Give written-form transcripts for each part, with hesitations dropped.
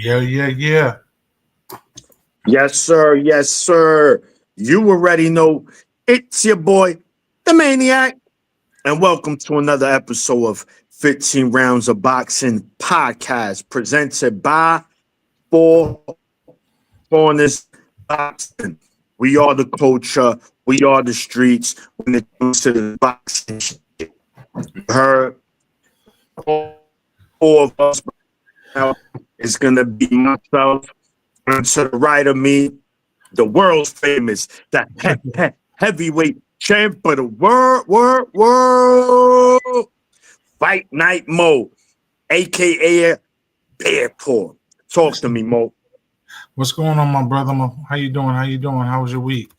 Yeah. Yes, sir. Yes, sir. You already know it's your boy, the Maniac, and welcome to another episode of 15 Rounds of Boxing podcast presented by Four Corners Boxing. We are the culture. We are the streets when it comes to the boxing shit. You heard four of us now. It's going to be myself, and to the right of me, the world's famous, the heavyweight champ of the world, Fight Night Mo, aka Bearpaw. Talk to me, Mo. What's going on, my brother? How you doing? How was your week?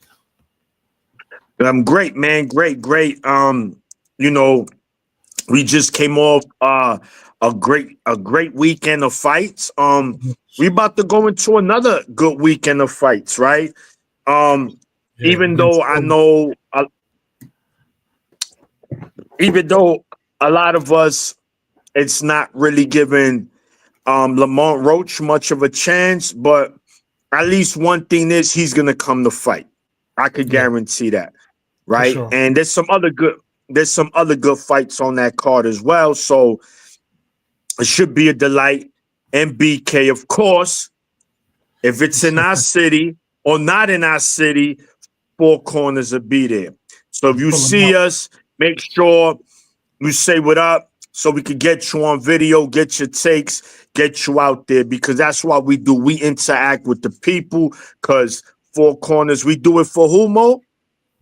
I'm great, man. Great. We just came off a great weekend of fights. We about to go into another good weekend of fights, right? Even though I know, even though a lot of us, it's not really giving Lamont Roach much of a chance, but at least one thing is he's gonna come to fight. I could guarantee that, right? Sure. And there's some other good fights on that card as well. So it should be a delight. And BK, of course, if it's in our city or not in our city, Four Corners will be there. So if you see us, make sure you say what up so we can get you on video, get your takes, get you out there, because that's what we do. We interact with the people, because Four Corners, we do it for who, Mo?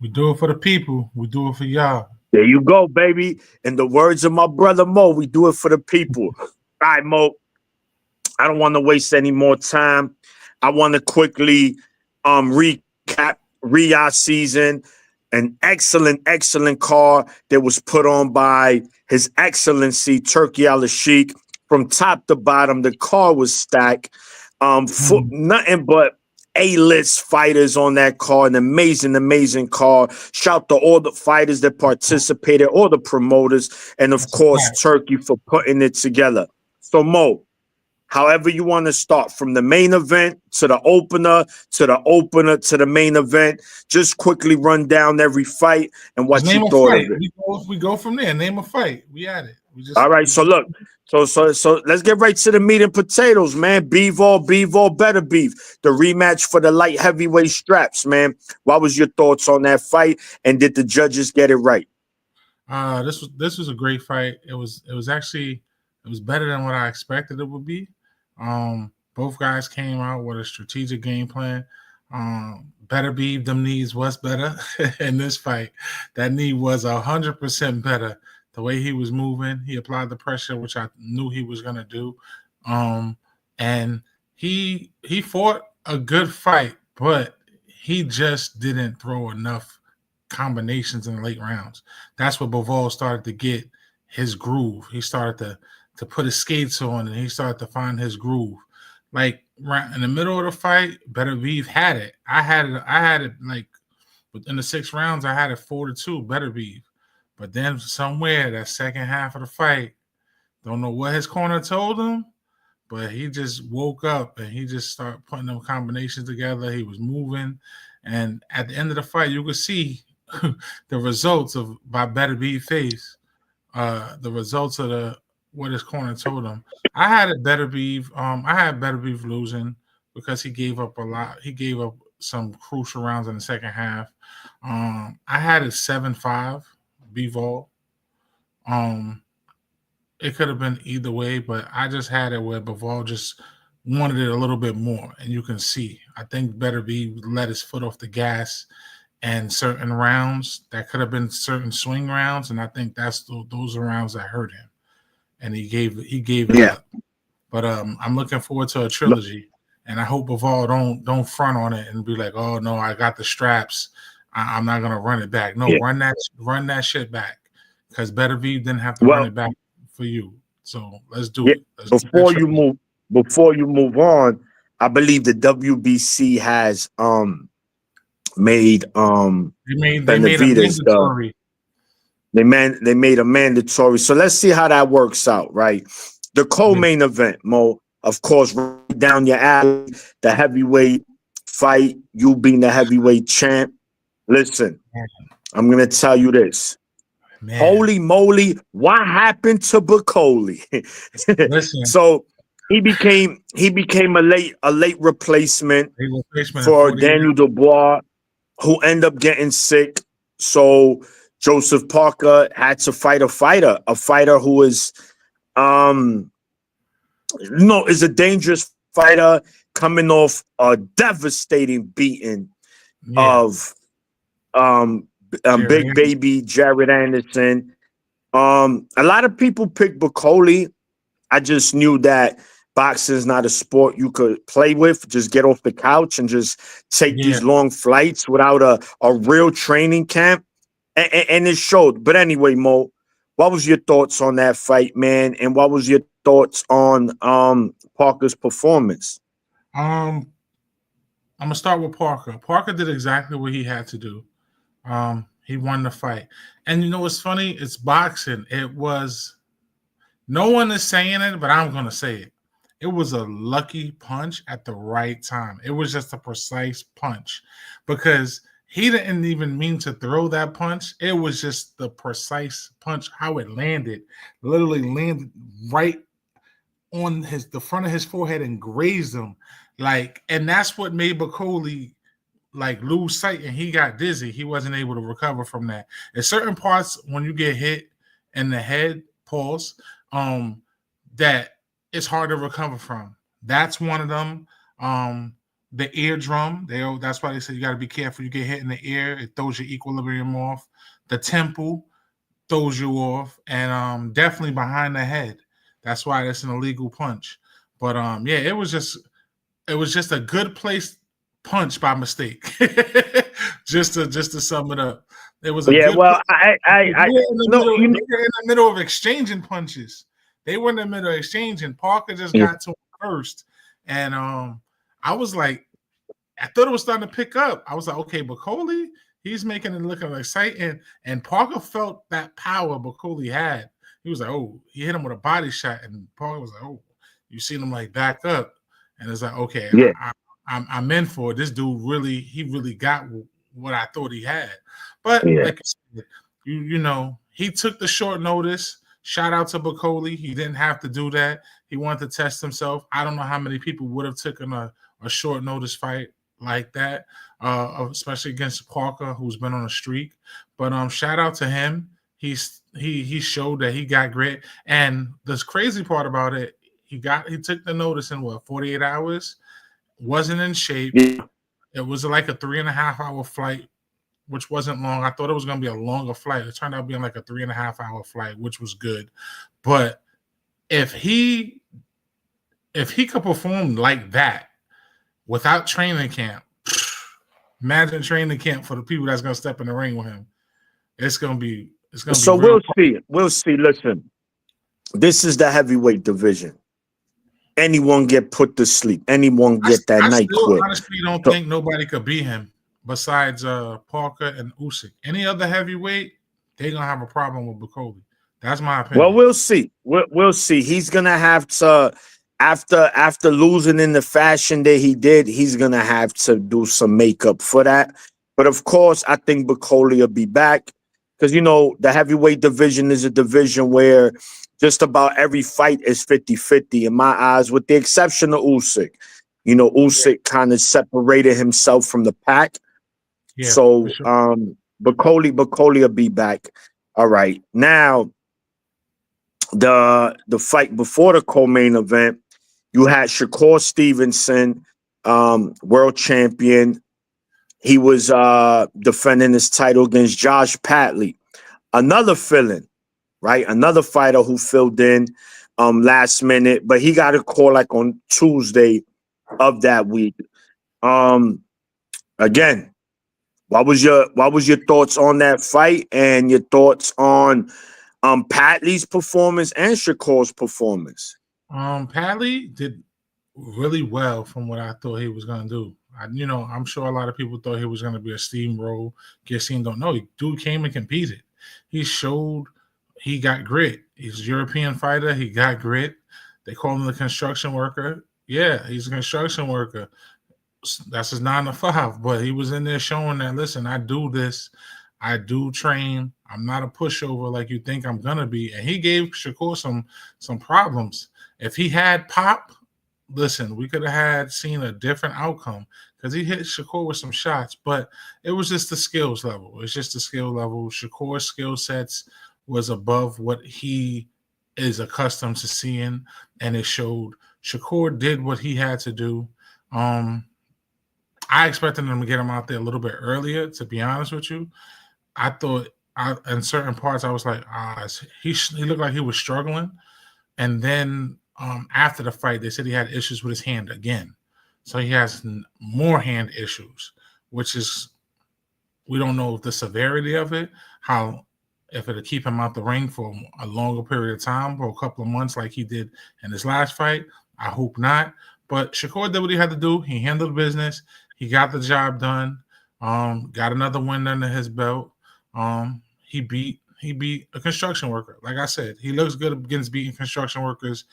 We do it for the people. We do it for y'all. There you go, baby. In the words of my brother Mo, we do it for the people. All right, Mo. I don't want to waste any more time. I want to quickly recap Riyadh season. An excellent card that was put on by His Excellency Turki Al-Sheikh. From top to bottom, the card was stacked. For nothing but A-list fighters on that card. An amazing card. Shout to all the fighters that participated, all the promoters, and of course, Turkey for putting it together. So, Mo, however you want to start, from the main event to the opener, to the main event, just quickly run down every fight and what you thought of it. We go from there. Name a fight. We at it. All right, so look. So let's get right to the meat and potatoes, man. Bevo, better beef. The rematch for the light heavyweight straps, man. What was your thoughts on that fight, and did the judges get it right? This was a great fight. It was better than what I expected it would be. Both guys came out with a strategic game plan. Better be them knees was better in this fight. That knee was 100% better. The way he was moving, he applied the pressure, which I knew he was gonna do. And he fought a good fight, but he just didn't throw enough combinations in the late rounds. That's what Bivol started to get his groove. He started to put his skates on, and he started to find his groove. Like in the middle of the fight, Beterbiev had it. I had it like within the 6 rounds. I had it 4-2, Beterbiev. But then somewhere that second half of the fight, don't know what his corner told him, but he just woke up and he just started putting them combinations together. He was moving, and at the end of the fight, you could see the results of by Beterbiev face. The results of what his corner told him. I had Beterbiev. I had Beterbiev losing because he gave up a lot. He gave up some crucial rounds in the second half. I had it 7-5, Bivol. It could have been either way, but I just had it where Bivol just wanted it a little bit more, and you can see. I think Beterbiev let his foot off the gas and certain rounds that could have been certain swing rounds, and I think those are rounds that hurt him, and he gave it up. But I'm looking forward to a trilogy, and I hope Bivol don't front on it and be like, oh no, I got the straps, I'm not gonna run it back. No, run that shit back, because Beterbiev didn't have to run it back for you. So let's do it. Before you move on, I believe the WBC has made they made a mandatory. They made a mandatory. So let's see how that works out, right? The co-main event, Mo. of course, right down your alley, the heavyweight fight, you being the heavyweight champ. Listen, I'm going to tell you this. Man, Holy moly, what happened to Bacoli? listen, So he became a late replacement he was replacement at for 48. Daniel Dubois, who ended up getting sick. So Joseph Parker had to fight a fighter who is is a dangerous fighter coming off a devastating beating Yeah, of Jared. Big Baby Jared Anderson. A lot of people picked Bacoli. I just knew that boxing is not a sport you could play with. Just get off the couch and just take Yeah. these long flights without a real training camp. And it showed. But anyway, Mo, what was your thoughts on that fight, man? And what was your thoughts on Parker's performance? I'm gonna start with Parker. Parker did exactly what he had to do. He won the fight. And you know what's funny? It's boxing. It was, no one is saying it, but I'm gonna say it. It was a lucky punch at the right time. It was just a precise punch because he didn't even mean to throw that punch. It was just the precise punch, how it landed. Literally landed right on the front of his forehead and grazed him. And that's what made Bacoli lose sight, and he got dizzy. He wasn't able to recover from that. At certain parts, when you get hit in the head, pulse, that it's hard to recover from. That's one of them. The eardrum, that's why they say you got to be careful. You get hit in the ear, it throws your equilibrium off. The temple throws you off, and definitely behind the head. That's why it's an illegal punch. But yeah, it was just a good place punch by mistake. just to sum it up, it was a good. Well, they were in the middle of exchanging punches. They were in the middle of exchanging. Parker just got to him first, and I was like, I thought it was starting to pick up. I was like, okay, Bacoli, he's making it look exciting, and Parker felt that power Bacoli had. He was like, oh, he hit him with a body shot, and Parker was like, oh, you seen him back up, and it's like, okay, yeah. I'm in for it. This dude really got what I thought he had. But like I said, you know, he took the short notice. Shout out to Bacoli. He didn't have to do that. He wanted to test himself. I don't know how many people would have taken a short notice fight like that, especially against Parker, who's been on a streak. But shout out to him. He showed that he got grit. And the crazy part about it, he took the notice in 48 hours. Wasn't in shape. Yeah. It was like a 3.5-hour flight, which wasn't long. I thought it was going to be a longer flight. It turned out being like a 3.5-hour flight, which was good. But if he could perform like that without training camp, imagine training camp for the people that's going to step in the ring with him. It's going to be. So we'll see. We'll see. Listen, this is the heavyweight division. Anyone get put to sleep. Anyone get that night quit. I honestly don't think nobody could beat him besides Parker and Usyk. Any other heavyweight, they're going to have a problem with Bacoli. That's my opinion. Well, we'll see. We'll see. He's going to have to, after losing in the fashion that he did, he's going to have to do some makeup for that. But, of course, I think Bacoli will be back because, you know, the heavyweight division is a division where just about every fight is 50-50 in my eyes, with the exception of Usyk. You know, Usyk kind of separated himself from the pack. Yeah, so sure. Bacoli will be back. All right. Now, the fight before the co-main event, you had Shakur Stevenson, world champion. He was defending his title against Josh Patley, another fill-in. Right, another fighter who filled in last minute, but he got a call on Tuesday of that week. Again, what was your thoughts on that fight and your thoughts on Patley's performance and Shakur's performance? Patley did really well from what I thought he was gonna do. I'm sure a lot of people thought he was gonna be a steamroll. Guessing don't know. Dude came and competed. He showed. He got grit. He's a European fighter. He got grit. They call him the construction worker. Yeah, he's a construction worker. That's his 9 to 5. But he was in there showing that, listen, I do this. I do train. I'm not a pushover like you think I'm gonna be. And he gave Shakur some problems. If he had pop, listen, we could have seen a different outcome because he hit Shakur with some shots, but it was just the skills level. It's just the skill level. Shakur's skill sets was above what he is accustomed to seeing, and it showed. Shakur did what he had to do. I expected him to get him out there a little bit earlier, to be honest with you. I thought in certain parts, I was like, he looked like he was struggling. And then after the fight, they said he had issues with his hand again. So he has more hand issues, which is, we don't know the severity of it, if it'll keep him out the ring for a longer period of time, for a couple of months like he did in his last fight. I hope not. But Shakur did what he had to do. He handled business. He got the job done. Got another win under his belt. He beat a construction worker. Like I said, he looks good against beating construction workers,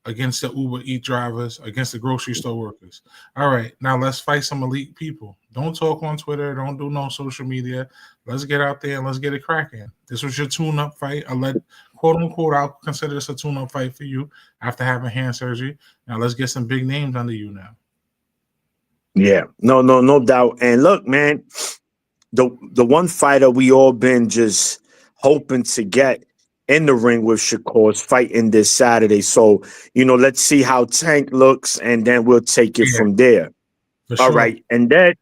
against the Uber Eat drivers, against the grocery store workers. All right, now let's fight some elite people. Don't talk on Twitter. Don't do no social media. Let's get out there and let's get it cracking. This was your tune-up fight. Quote unquote, I'll consider this a tune-up fight for you after having hand surgery. Now let's get some big names under you now. Yeah, no doubt. And look, man, the one fighter we all been just hoping to get in the ring with Shakur's fighting this Saturday. So, let's see how Tank looks, and then we'll take it from there. All right. And then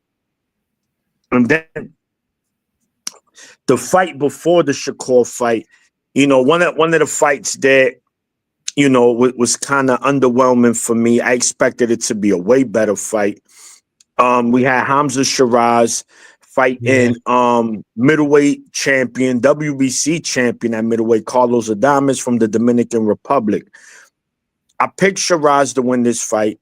the fight before the Shakur fight, one of the fights that, was kind of underwhelming for me. I expected it to be a way better fight. We had Hamza Shiraz fighting middleweight champion, WBC champion at middleweight, Carlos Adames from the Dominican Republic. I picked Shiraz to win this fight,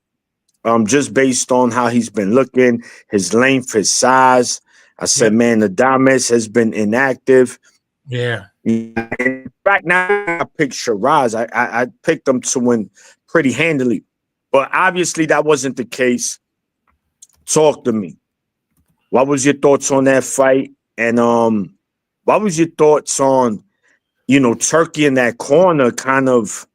just based on how he's been looking, his length, his size. I said, man, Adames has been inactive. Yeah. In fact, now I picked Shiraz. I picked him to win pretty handily. But obviously that wasn't the case. Talk to me. What was your thoughts on that fight? And what was your thoughts on, Turkey in that corner kind of,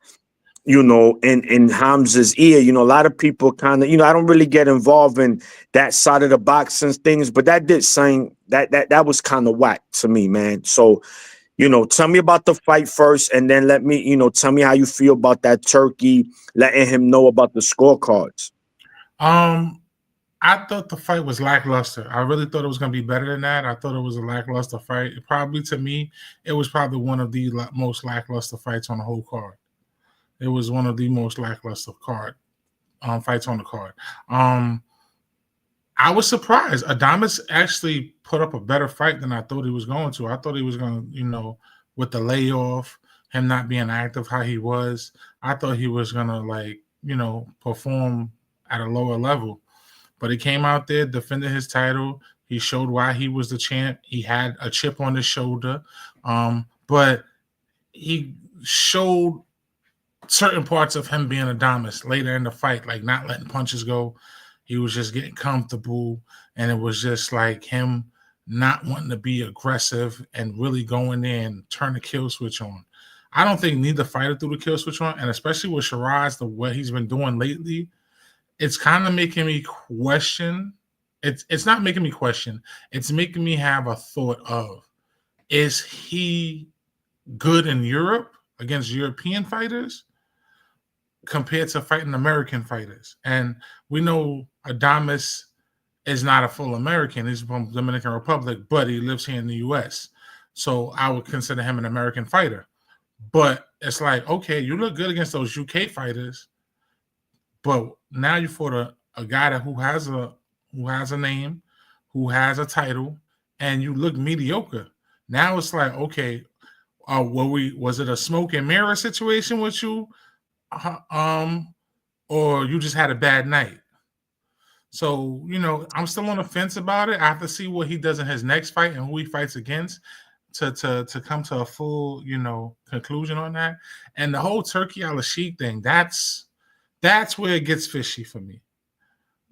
in Hamza's ear? A lot of people kind of, I don't really get involved in that side of the boxing things, but that did saying that was kind of whack to me, man. So, tell me about the fight first, and then let me, tell me how you feel about that Turkey, letting him know about the scorecards. I thought the fight was lackluster. I really thought it was going to be better than that. I thought it was a lackluster fight. To me, it was probably one of the most lackluster fights on the whole card. It was one of the most lackluster fights on the card. I was surprised. Adames actually put up a better fight than I thought he was going to. I thought he was going to, with the layoff, him not being active how he was, I thought he was going to, perform at a lower level. But he came out there, defended his title. He showed why he was the champ. He had a chip on his shoulder. But he showed certain parts of him being Adames later in the fight, like not letting punches go. He was just getting comfortable, and it was just like him not wanting to be aggressive and really going in and turn the kill switch on. I don't think neither fighter threw the kill switch on, and especially with Shiraz, what he's been doing lately, it's kind of making me question. It's not making me question. It's making me have a thought of, is he good in Europe against European fighters compared to fighting American fighters? And we know Adames is not a full American. He's from Dominican Republic, but he lives here in the U.S. So I would consider him an American fighter. But it's like, okay, you look good against those UK fighters, but now you fought a guy who has a name, who has a title, and you look mediocre. Now it's like, okay, was it a smoke and mirror situation with you, or you just had a bad night? So I'm still on the fence about it. I have to see what he does in his next fight and who he fights against. to come to a full, conclusion on that. And the whole Turkey Al Sheik thing, that's where it gets fishy for me.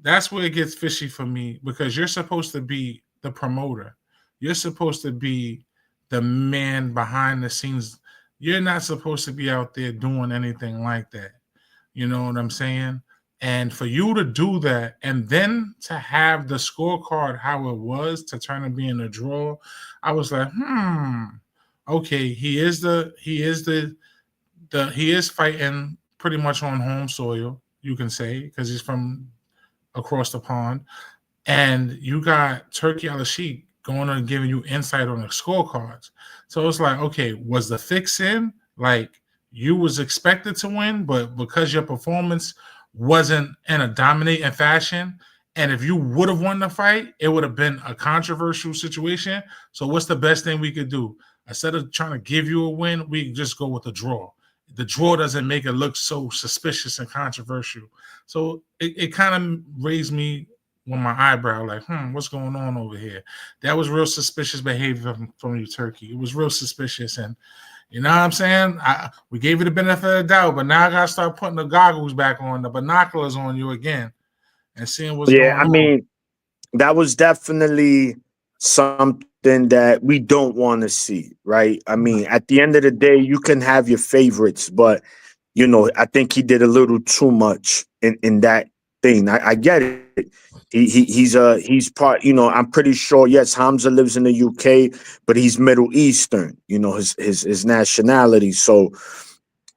That's where it gets fishy for me, because you're supposed to be the promoter. You're supposed to be the man behind the scenes. You're not supposed to be out there doing anything like that. You know what I'm saying? And for you to do that, and then to have the scorecard how it was, to turn it being a draw, I was like, okay, he is fighting pretty much on home soil, you can say, because he's from across the pond. And you got Turkey Al Sheik going and giving you insight on the scorecards. So it's like, okay, was the fix in? Like, you was expected to win, but because your performance wasn't in a dominating fashion, and if you would have won the fight, it would have been a controversial situation. So what's the best thing we could do? Instead of trying to give you a win, we just go with a draw. The draw doesn't make it look so suspicious and controversial. So it kind of raised me with my eyebrow, like, what's going on over here? That was real suspicious behavior from you, Turkey. It was real suspicious. And you know what I'm saying? We gave you the benefit of the doubt, but now I got to start putting the goggles back on, the binoculars on you again, and seeing what's going on. I mean, that was definitely something that we don't want to see, right? I mean, at the end of the day, you can have your favorites, but, I think he did a little too much in that thing. I get it. He's part, I'm pretty sure, yes, Hamza lives in the UK, but he's Middle Eastern, his nationality. So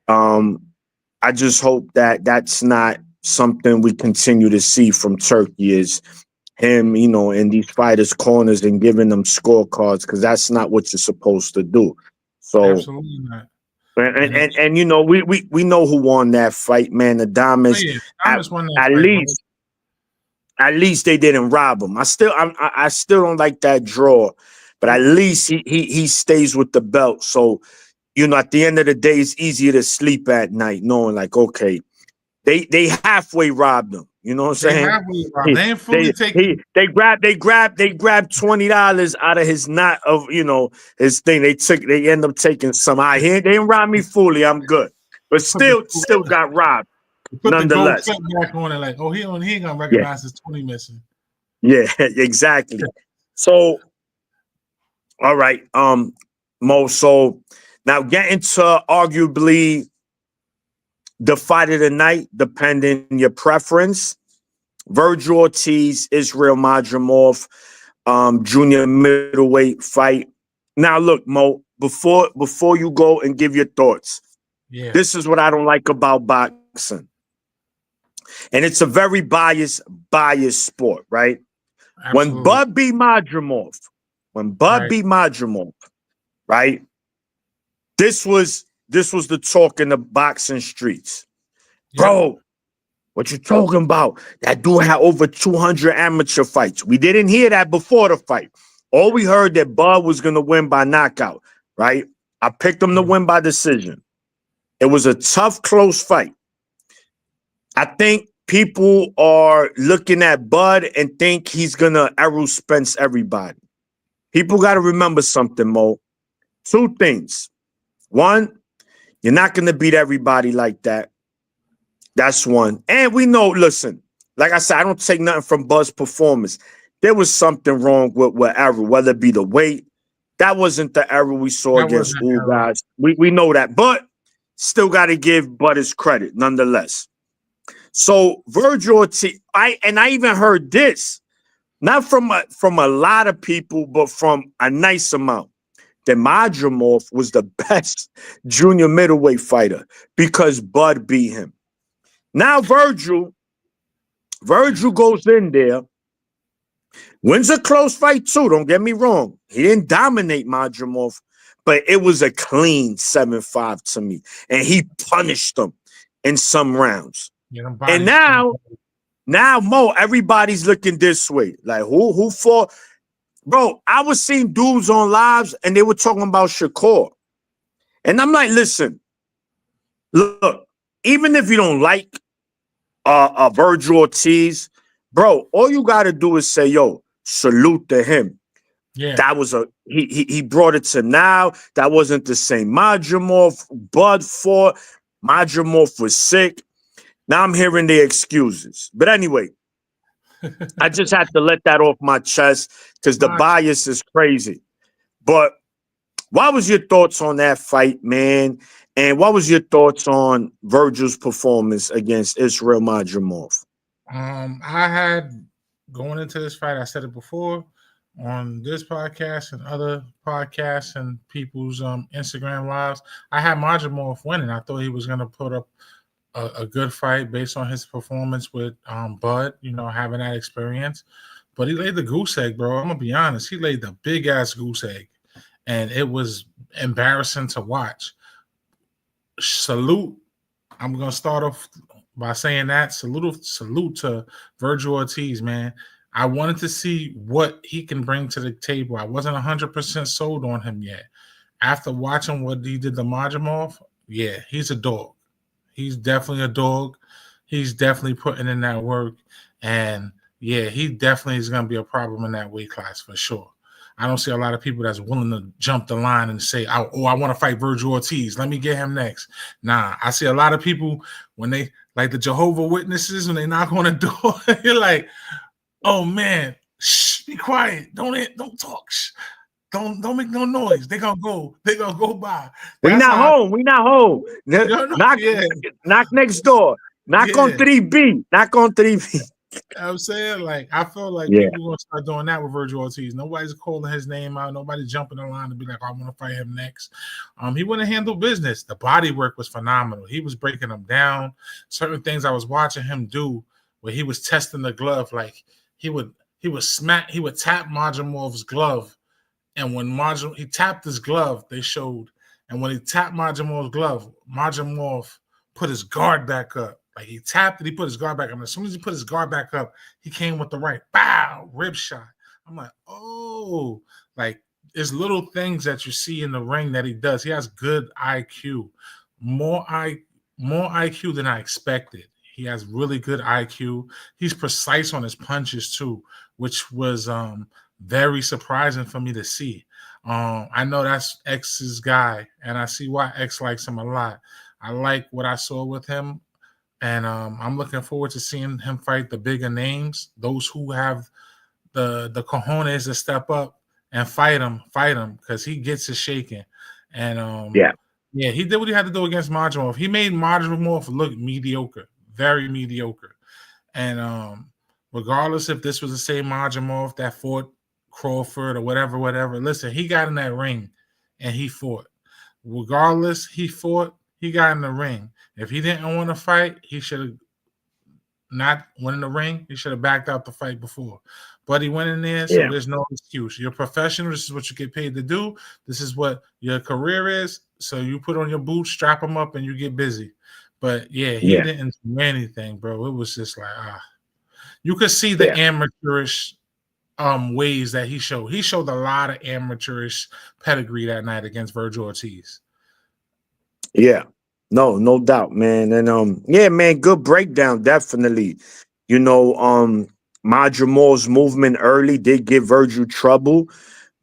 I just hope that that's not something we continue to see from Turkey, is him, in these fighters' corners and giving them scorecards, because that's not what you're supposed to do. So absolutely not. And we know who won that fight, man. The Diamonds. Won that fight, at least they didn't rob him. I still don't like that draw, but at least he stays with the belt. So, at the end of the day, it's easier to sleep at night knowing, like, okay, they halfway robbed him. You know what I'm saying? They ain't fully taking. They grabbed $20 out of his his thing. They end up taking some. They didn't rob me fully. I'm good, but still got robbed. Put Nonetheless, the gold back on it, like, he ain't gonna recognize his 20 missing. Yeah, exactly. So, all right, Mo. So now getting to arguably the fight of the night, depending on your preference: Virgil Ortiz, Israel Madrimov, junior middleweight fight. Now, look, Mo, before you go and give your thoughts, this is what I don't like about boxing. And it's a very biased sport, right? Absolutely. When Bud beat Madrimov, right? This was the talk in the boxing streets. Yep. Bro, what you talking about? That dude had over 200 amateur fights. We didn't hear that before the fight. All we heard that Bud was going to win by knockout, right? I picked him to win by decision. It was a tough, close fight. I think people are looking at Bud and think he's going to Errol Spence everybody. People got to remember something, Mo. Two things. One, you're not going to beat everybody like that. That's one. And we know, listen, like I said, I don't take nothing from Bud's performance. There was something wrong with Errol, whether it be the weight. That wasn't the Errol we saw against guys. We know that. But still got to give Bud his credit, nonetheless. So Virgil Ortiz, I even heard this, not from a lot of people, but from a nice amount, that Madrimov was the best junior middleweight fighter because Bud beat him. Now Virgil goes in there, wins a close fight too, don't get me wrong. He didn't dominate Madrimov, but it was a clean 7-5 to me. And he punished him in some rounds. And now, Mo, everybody's looking this way. Like, who fought? Bro, I was seeing dudes on lives and they were talking about Shakur. And I'm like, listen, look, even if you don't like Virgil Ortiz, bro, all you got to do is say, yo, salute to him. Yeah. That was he brought it to now. That wasn't the same. Madrimov, Bud fought. Madrimov was sick. Now I'm hearing the excuses. But anyway, I just had to let that off my chest because the bias is crazy. But what was your thoughts on that fight, man? And what was your thoughts on Virgil's performance against Israel Madrimov? I had going into this fight, I said it before on this podcast and other podcasts and people's Instagram lives. I had Madrimov winning. I thought he was going to put up a good fight based on his performance with Bud, having that experience. But he laid the goose egg, bro. I'm going to be honest. He laid the big ass goose egg, and it was embarrassing to watch. Salute. I'm going to start off by saying that. Salute to Virgil Ortiz, man. I wanted to see what he can bring to the table. I wasn't 100% sold on him yet. After watching what he did to Madrimov, yeah, he's a dog. He's definitely a dog. He's definitely putting in that work. And, yeah, he definitely is going to be a problem in that weight class for sure. I don't see a lot of people that's willing to jump the line and say, I want to fight Virgil Ortiz. Let me get him next. Nah, I see a lot of people when they, like the Jehovah Witnesses, when they knock on the door, you're like, oh, man, shh, be quiet. Don't talk. Shh. Don't make no noise. They're gonna go by. We not home. Knock next door. Knock on 3B. Knock on 3B. I'm saying, like, I feel like people gonna start doing that with Virgil Ortiz. Nobody's calling his name out. Nobody's jumping the line to be like, I want to fight him next. He wouldn't handle business. The body work was phenomenal. He was breaking them down. Certain things I was watching him do where he was testing the glove, like he would tap Madrimov's glove. And when he tapped his glove, they showed. And when he tapped Madrimov's glove, Madrimov put his guard back up. Like he tapped it, he put his guard back up. And as soon as he put his guard back up, he came with the right, bow, rib shot. I'm like, oh, like it's little things that you see in the ring that he does. He has good IQ, more IQ than I expected. He has really good IQ. He's precise on his punches too, which was very surprising for me to see. I know that's X's guy, and I see why X likes him a lot. I like what I saw with him, and I'm looking forward to seeing him fight the bigger names, those who have the cojones to step up and fight him, because he gets it shaking. And he did what he had to do against Madrimov. He made Madrimov look mediocre, very mediocre. And regardless if this was the same Madrimov that fought Crawford or whatever. Listen, he got in that ring and he fought. Regardless, he fought, he got in the ring. If he didn't want to fight, he should have not went in the ring. He should have backed out the fight before. But he went in there, so there's no excuse. You're a professional. This is what you get paid to do. This is what your career is. So you put on your boots, strap them up, and you get busy. But, he didn't do anything, bro. It was just like, You could see the amateurish ways that he showed. He showed a lot of amateurish pedigree that night against Virgil Ortiz. Yeah, no doubt, man. And man, good breakdown, definitely. Madrimov's movement early did give Virgil trouble,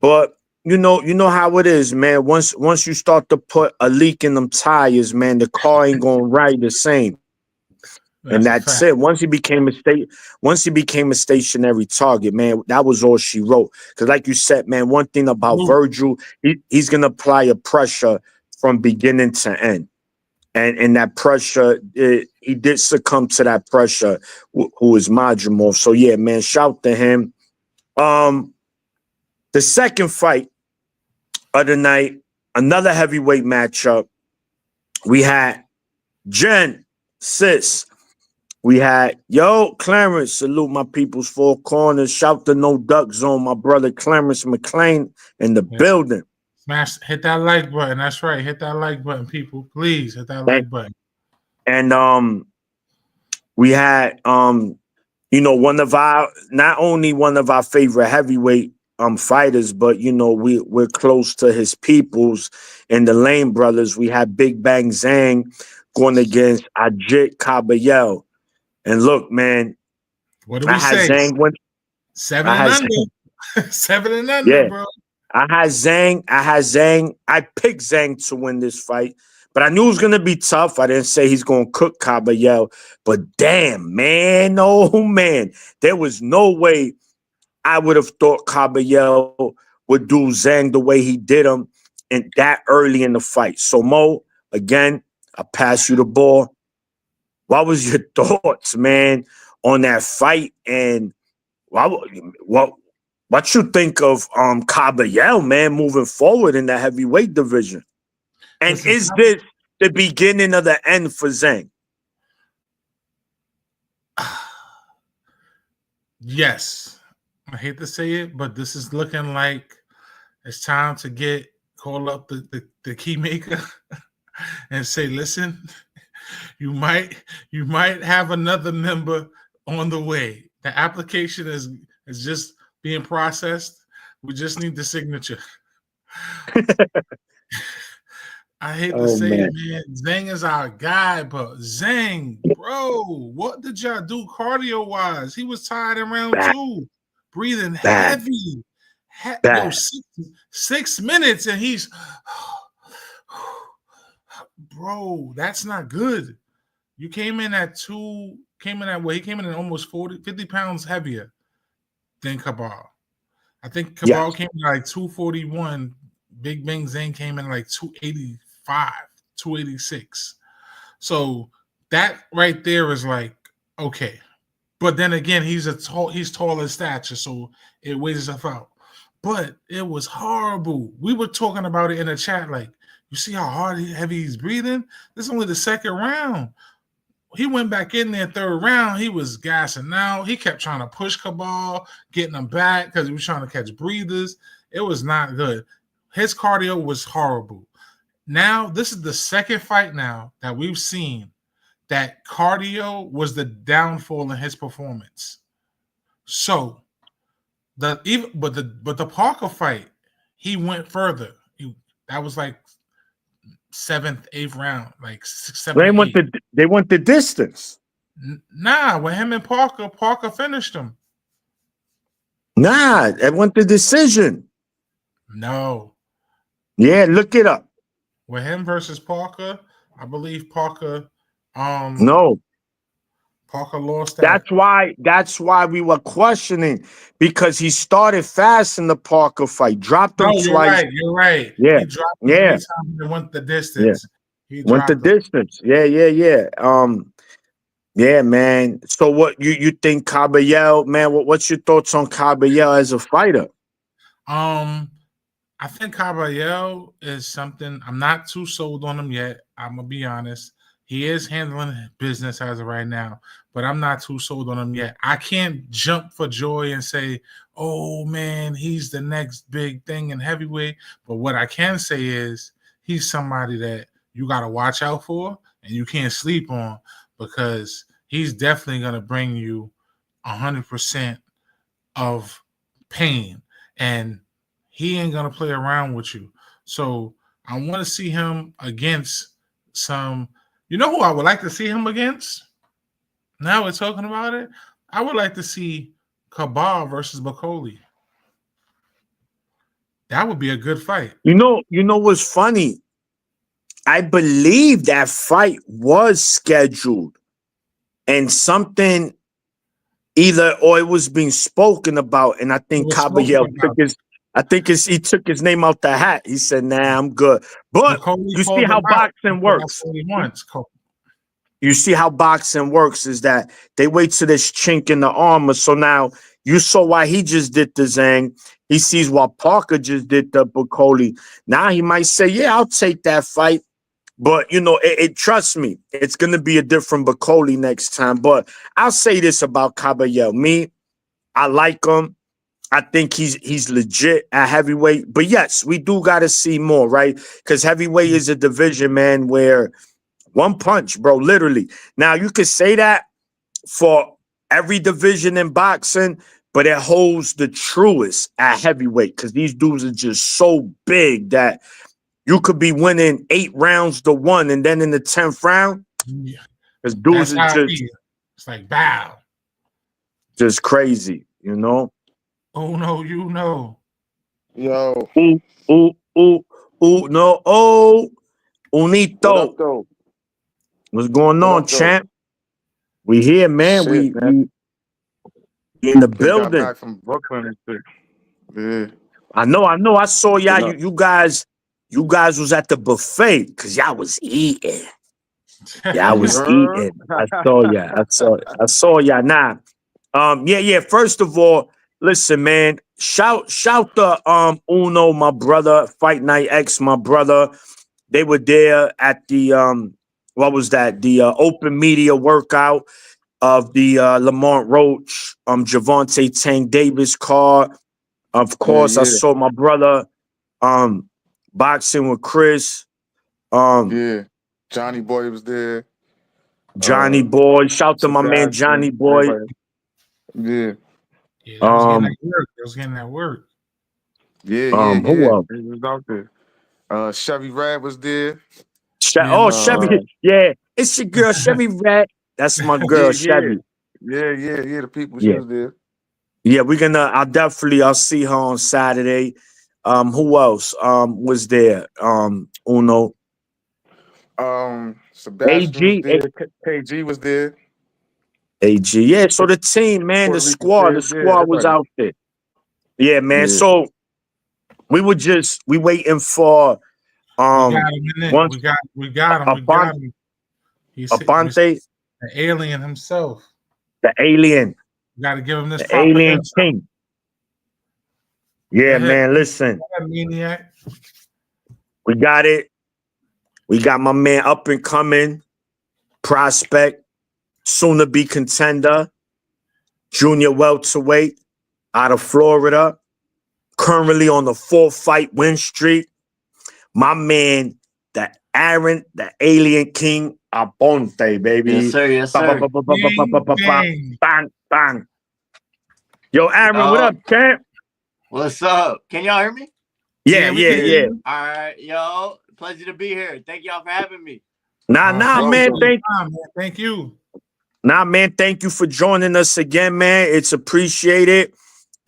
but you know how it is, man. Once you start to put a leak in them tires, man, the car ain't gonna ride the same. That's it. Once he became a stationary target, man, that was all she wrote. Because, like you said, man, one thing about Virgil, he's gonna apply a pressure from beginning to end, and that pressure, he did succumb to that pressure. Who is Madrimov? So yeah, man, shout to him. The second fight of the night, another heavyweight matchup. We had Jen Sis. We had Clarence, salute my people's four corners. Shout to No Duck Zone, my brother Clarence McLean in the building. Hit that like button. That's right. Hit that like button, people. Please hit that like button. And we had not only one of our favorite heavyweight fighters, but we're close to his peoples and the Lane brothers. We had Big Bang Zhang going against Ajit Caballel. And look, man, what do we say? 7 and under. 7-0, Yeah. bro. I had Zhang. I picked Zhang to win this fight, but I knew it was gonna be tough. I didn't say he's gonna cook Caballero, but damn, man, oh man, there was no way I would have thought Caballero would do Zhang the way he did him and that early in the fight. So Mo, again, I pass you the ball. What was your thoughts, man, on that fight, and what you think of Caballero, man, moving forward in the heavyweight division? And Listen, is this the beginning of the end for Zhang? yes. I hate to say it, but this is looking like it's time to call up the key maker and say, listen, you might have another member on the way. The application is just being processed. We just need the signature. I hate to say it, man. Zhang is our guy, but Zhang, bro, what did y'all do cardio-wise? He was tired in round 2, breathing heavy. Yo, 6 minutes, and he's bro, that's not good. You came in at he came in almost 50 pounds heavier than Cabal. I think Cabal came in like 241. Big Bang Zhang came in like 285, 286. So that right there is like, okay. But then again, he's tall in stature, so it weighs itself out. But it was horrible. We were talking about it in the chat, like, you see how heavy he's breathing? This is only the second round. He went back in there third round. He was gassing out. He kept trying to push Cabal, getting him back because he was trying to catch breathers. It was not good. His cardio was horrible. Now, this is the second fight now that we've seen that cardio was the downfall in his performance. So, but the Parker fight, he went further. That was like 7th, 8th round, like 6, 7, They went the distance. Nah, with him and Parker finished him. Nah, it went the decision. No. Yeah, look it up. With him versus Parker, I believe Parker. No. Parker lost that. That's why we were questioning, because he started fast in the Parker fight, dropped him twice. You're right. Yeah, He dropped him 3 times and went the distance. Yeah. Went the distance. Yeah. Yeah, man. So what you think Caballero, man? What's your thoughts on Caballero as a fighter? I think Caballero is something. I'm not too sold on him yet. I'm gonna be honest. He is handling business as of right now, but I'm not too sold on him yet. I can't jump for joy and say, oh man, he's the next big thing in heavyweight. But what I can say is he's somebody that you got to watch out for and you can't sleep on, because he's definitely going to bring you 100% of pain, and he ain't going to play around with you. So I want to see him against some. You know who I would like to see him against? Now we're talking about it. I would like to see Cabal versus Bakoli. That would be a good fight. You know what's funny? I believe that fight was scheduled, and something or it was being spoken about, and I think Caballero he took his name out the hat. He said, "Nah, I'm good." But you see how boxing works. You see how boxing works is that they wait till this chink in the armor. So now you saw why he just did the Zhang. He sees what Parker just did to Bakoli. Now he might say, "Yeah, I'll take that fight." But trust me, it's gonna be a different Bakoli next time. But I'll say this about Caballero: I like him. I think he's legit at heavyweight. But yes, we do got to see more, right? Because heavyweight is a division, man, where one punch, bro, literally. Now, you could say that for every division in boxing, but it holds the truest at heavyweight, because these dudes are just so big that you could be winning 8 rounds to 1, and then in the 10th round, because dudes are just, it's like, bow. Just crazy, you know? Oh no, you know. Yo, Ooh, ooh, ooh, ooh, no, oh, what up, Unito. though? What's going What on, up, though? champ? We here, man. Shit, We man. we in the Just got building. back from Brooklyn and shit. Yeah. I know. I saw y'all. What up? You guys was at the buffet because y'all was eating. Y'all You was heard? eating. I saw y'all. I saw y'all. Nah. Yeah. First of all, listen, man. Shout to Uno, my brother, Fight Night X, my brother. They were there at the what was that? The open media workout of the Lamont Roach, Javante Tank Davis card. Of Yeah, course, I yeah, saw my brother boxing with Chris. Um, yeah. Johnny Boy was there. Johnny Boy. Shout to my man Johnny Sebastian, Boy. everybody. Yeah, Yeah, they was getting Um, that work. They was getting that work. who yeah. else? He was out there. Chevy Rad was there. Me and Uh, Chevy. Yeah, it's your girl, Chevy Rat. That's my girl, yeah. Chevy. The people, she Yeah. was there. Yeah, I'll see her on Saturday. Who else was there? Uno. Sebastian was AG. there. KG was there. AG. Yeah, so the team, man, Puerto Rican Feds, the yeah, squad was everybody. out there. Yeah, man. Yeah. So we waiting for we got him in it. once We got him. He's Aponte, the alien himself. the alien, We got to give him this the proper alien intro. king. Go Yeah, ahead. man. Listen, Go ahead, Maniac. we got it. We got my man up and coming prospect, soon to be contender, junior welterweight out of Florida, currently on the 4-fight win streak. My man, the Arron, the alien king, Aponte, baby. Yes, sir. Yes, sir. Dang. Bang, bang. Yo, Arron, what Yo, up, champ? what's up? Can y'all hear me? Yeah. We can hear you. All right, yo. Pleasure to be here. Thank y'all for having me. Nah, man. Welcome. Thank you. Thank you for joining us again, man. It's appreciated.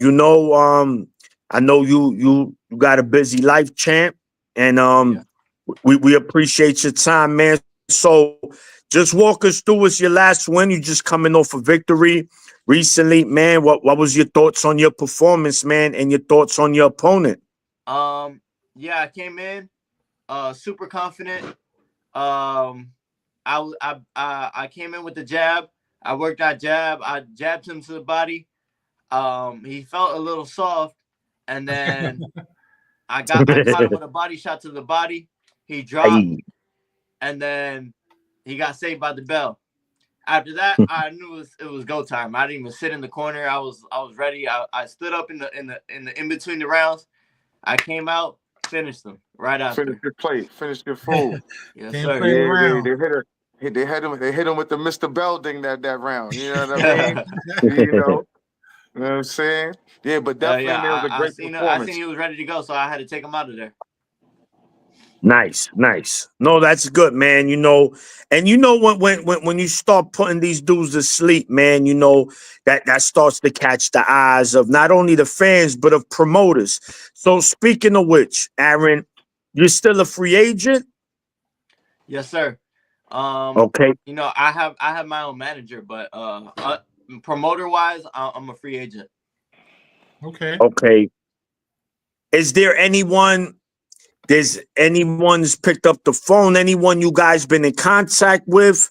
You know, I know you got a busy life, champ, and Yeah. we appreciate your time, man. So just walk us through. It's your last win. You just coming off a victory recently, man. What was your thoughts on your performance, man, and your thoughts on your opponent? Yeah, I came in super confident. I came in with the jab. I worked that jab. I jabbed him to the body. He felt a little soft, and then I caught him with a body shot to the body. He dropped, Hey. and then he got saved by the bell. After that, I knew it was go time. I didn't even sit in the corner. I was ready. I stood up in between the rounds. I came out, finished them right after. Finish your plate. Finish your food. Yes, Can't sir. play around. They hit her. They hit him with the Mr. Belding that round. You know what I mean? You know what I'm saying? Yeah, but definitely, man, it was a great I performance. seen he was ready to go, so I had to take him out of there. Nice. No, that's good, man. You know, and you know when you start putting these dudes to sleep, man, you know that starts to catch the eyes of not only the fans but of promoters. So speaking of which, Arron, you're still a free agent? Yes, sir. Okay. You know, I have my own manager, but promoter wise, I'm a free agent. Okay. Is there anyone? There's anyone's picked up the phone? Anyone you guys been in contact with?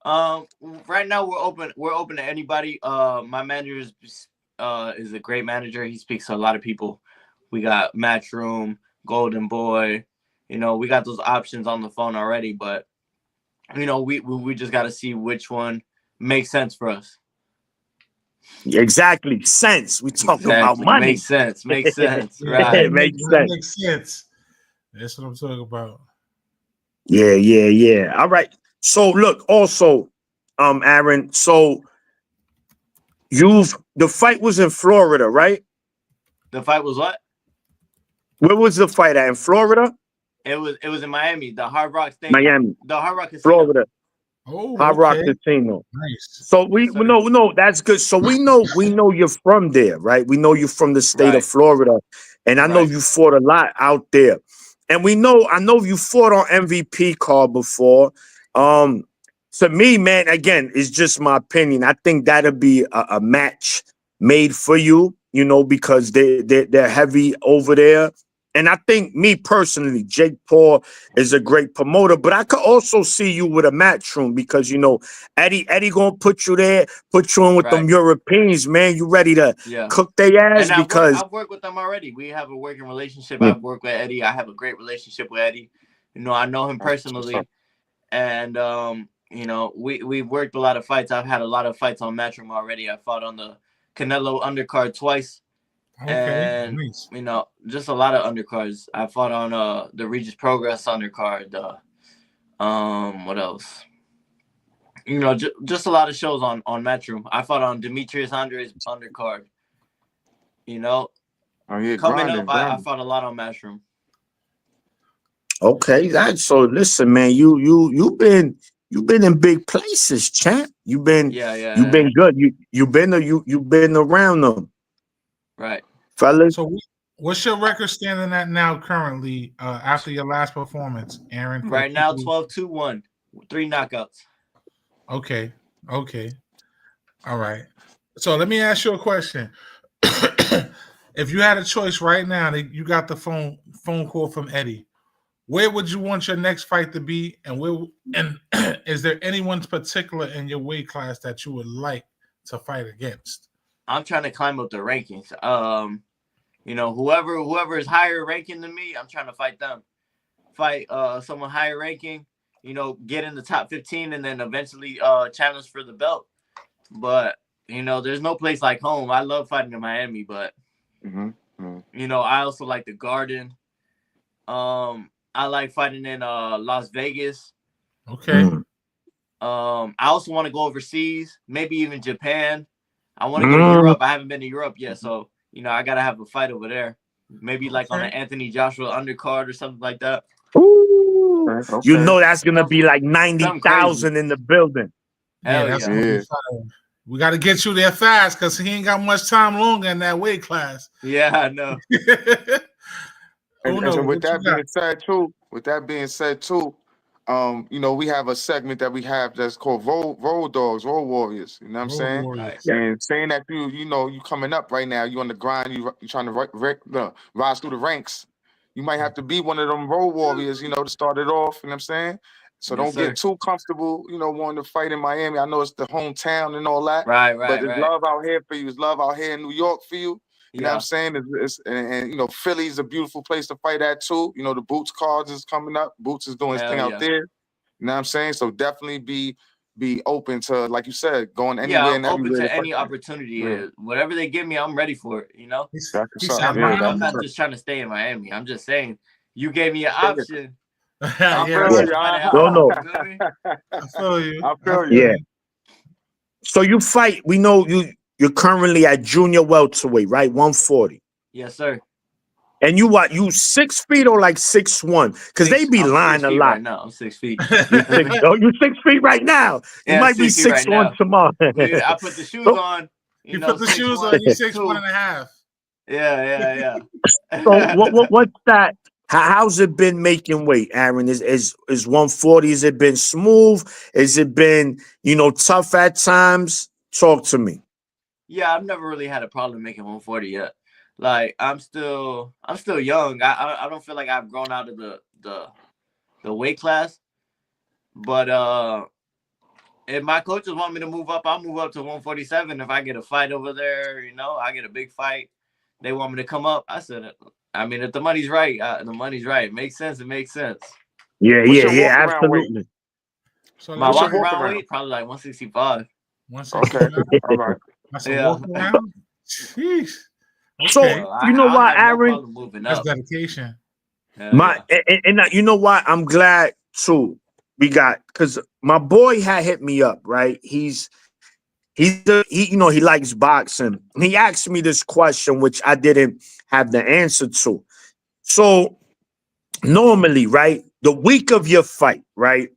Right now we're open. We're open to anybody. My manager is a great manager. He speaks to a lot of people. We got Matchroom, Golden Boy. You know, we got those options on the phone already, but you know, we just got to see which one makes sense for us. Exactly. Sense. We talking about money. Makes sense. Makes sense. Yeah, Right. It makes sense. Makes sense. That's what I'm talking about. Yeah. All right. So look, also, Arron, so the fight was in Florida, right? The fight was what? Where was the fight at? In Florida? It was in Miami, the Hard Rock Stadium. Miami. The Hard Rock Casino. Florida. Oh, Hard Rock okay. Casino. Nice. So we no, that's good. So we know you're from there, right? We know you're from the state of Florida, and I know you fought a lot out there. And I know you fought on MVP card before. To me, man, again, it's just my opinion. I think that'll be a match made for you, because they're heavy over there. And I think me personally, Jake Paul is a great promoter, but I could also see you with a Matchroom because Eddie gonna put you there, put you in with them Europeans, man. You ready to cook their ass? And Because I've worked with them already. We have a working relationship. I've worked with Eddie. I have a great relationship with Eddie. I know him personally, and we've worked a lot of fights. I've had a lot of fights on Matchroom already. I fought on the Canelo undercard twice. Okay, and nice. Just a lot of undercards. I fought on the Regis Progress undercard. What else? Just a lot of shows on Matchroom. I fought on Demetrius Andre's undercard. Coming up, I fought a lot on Matchroom. Okay, so listen, man, you've been in big places, champ. You've been good. You've been around them. Right. Fellas. So what's your record standing at now currently after your last performance, Arron? Right now, 12-2-1, 3 knockouts. Okay. All right. So let me ask you a question. If you had a choice right now, that you got the phone call from Eddie, where would you want your next fight to be? And is there anyone particular in your weight class that you would like to fight against? I'm trying to climb up the rankings. Whoever is higher ranking than me, I'm trying to fight them. Fight someone higher ranking, get in the top 15 and then eventually challenge for the belt. But, there's no place like home. I love fighting in Miami, but, I also like the Garden. I like fighting in Las Vegas. Okay. I also want to go overseas, maybe even Japan. I want to go to Europe. I haven't been to Europe yet, so I gotta have a fight over there. Maybe like on an Anthony Joshua undercard or something like that. Ooh. Okay. That's gonna be like 90,000 in the building. That's gonna be fire. We gotta get you there fast because he ain't got much time longer in that weight class. Yeah, I know. And with that being said too, we have a segment that we have that's called Road Dogs, Road Warriors. You know what I'm saying? Warriors. And saying that you coming up right now, you on the grind, you trying to rise through the ranks. You might have to be one of them Road Warriors, to start it off. You know what I'm saying? So don't get too comfortable, wanting to fight in Miami. I know it's the hometown and all that. Right. But there's love out here for you. There's love out here in New York for you. You know what I'm saying? And Philly's a beautiful place to fight at too. The Boots cards is coming up. Boots is doing his thing out there. You know what I'm saying? So definitely be open to, like you said, going anywhere and everywhere. Open to any opportunity. Whatever they give me, I'm ready for it. I'm not just trying to stay in Miami. I'm just saying, you gave me an option. No. I feel you. Yeah. So you fight. We know you're currently at junior welterweight, right? 140. Yes, sir. And you what? You 6 feet or like 6'1"? Because they be lying a lot. Right now, I'm 6 feet. You 6 feet right now. You might be 6'1" tomorrow. I put the shoes on. You put the shoes on. You 6'1.5". Yeah. So what's that? How's it been making weight, Arron? Is 140? Has it been smooth? Has it been tough at times? Talk to me. Yeah, I've never really had a problem making 140 yet. Like I'm still young. I don't feel like I've grown out of the weight class. But if my coaches want me to move up, I'll move up to 147. If I get a fight over there, I get a big fight. They want me to come up. I said, if the money's right, the money's right. It makes sense. Yeah, absolutely. So my walk around weight probably like 165. 165. Okay, all right. That's a walk around. Jeez. Okay. So you know what, Arron? That's dedication. And you know what? I'm glad too. We got because my boy had hit me up, right? He likes boxing. He asked me this question, which I didn't have the answer to. So normally, right, the week of your fight, right,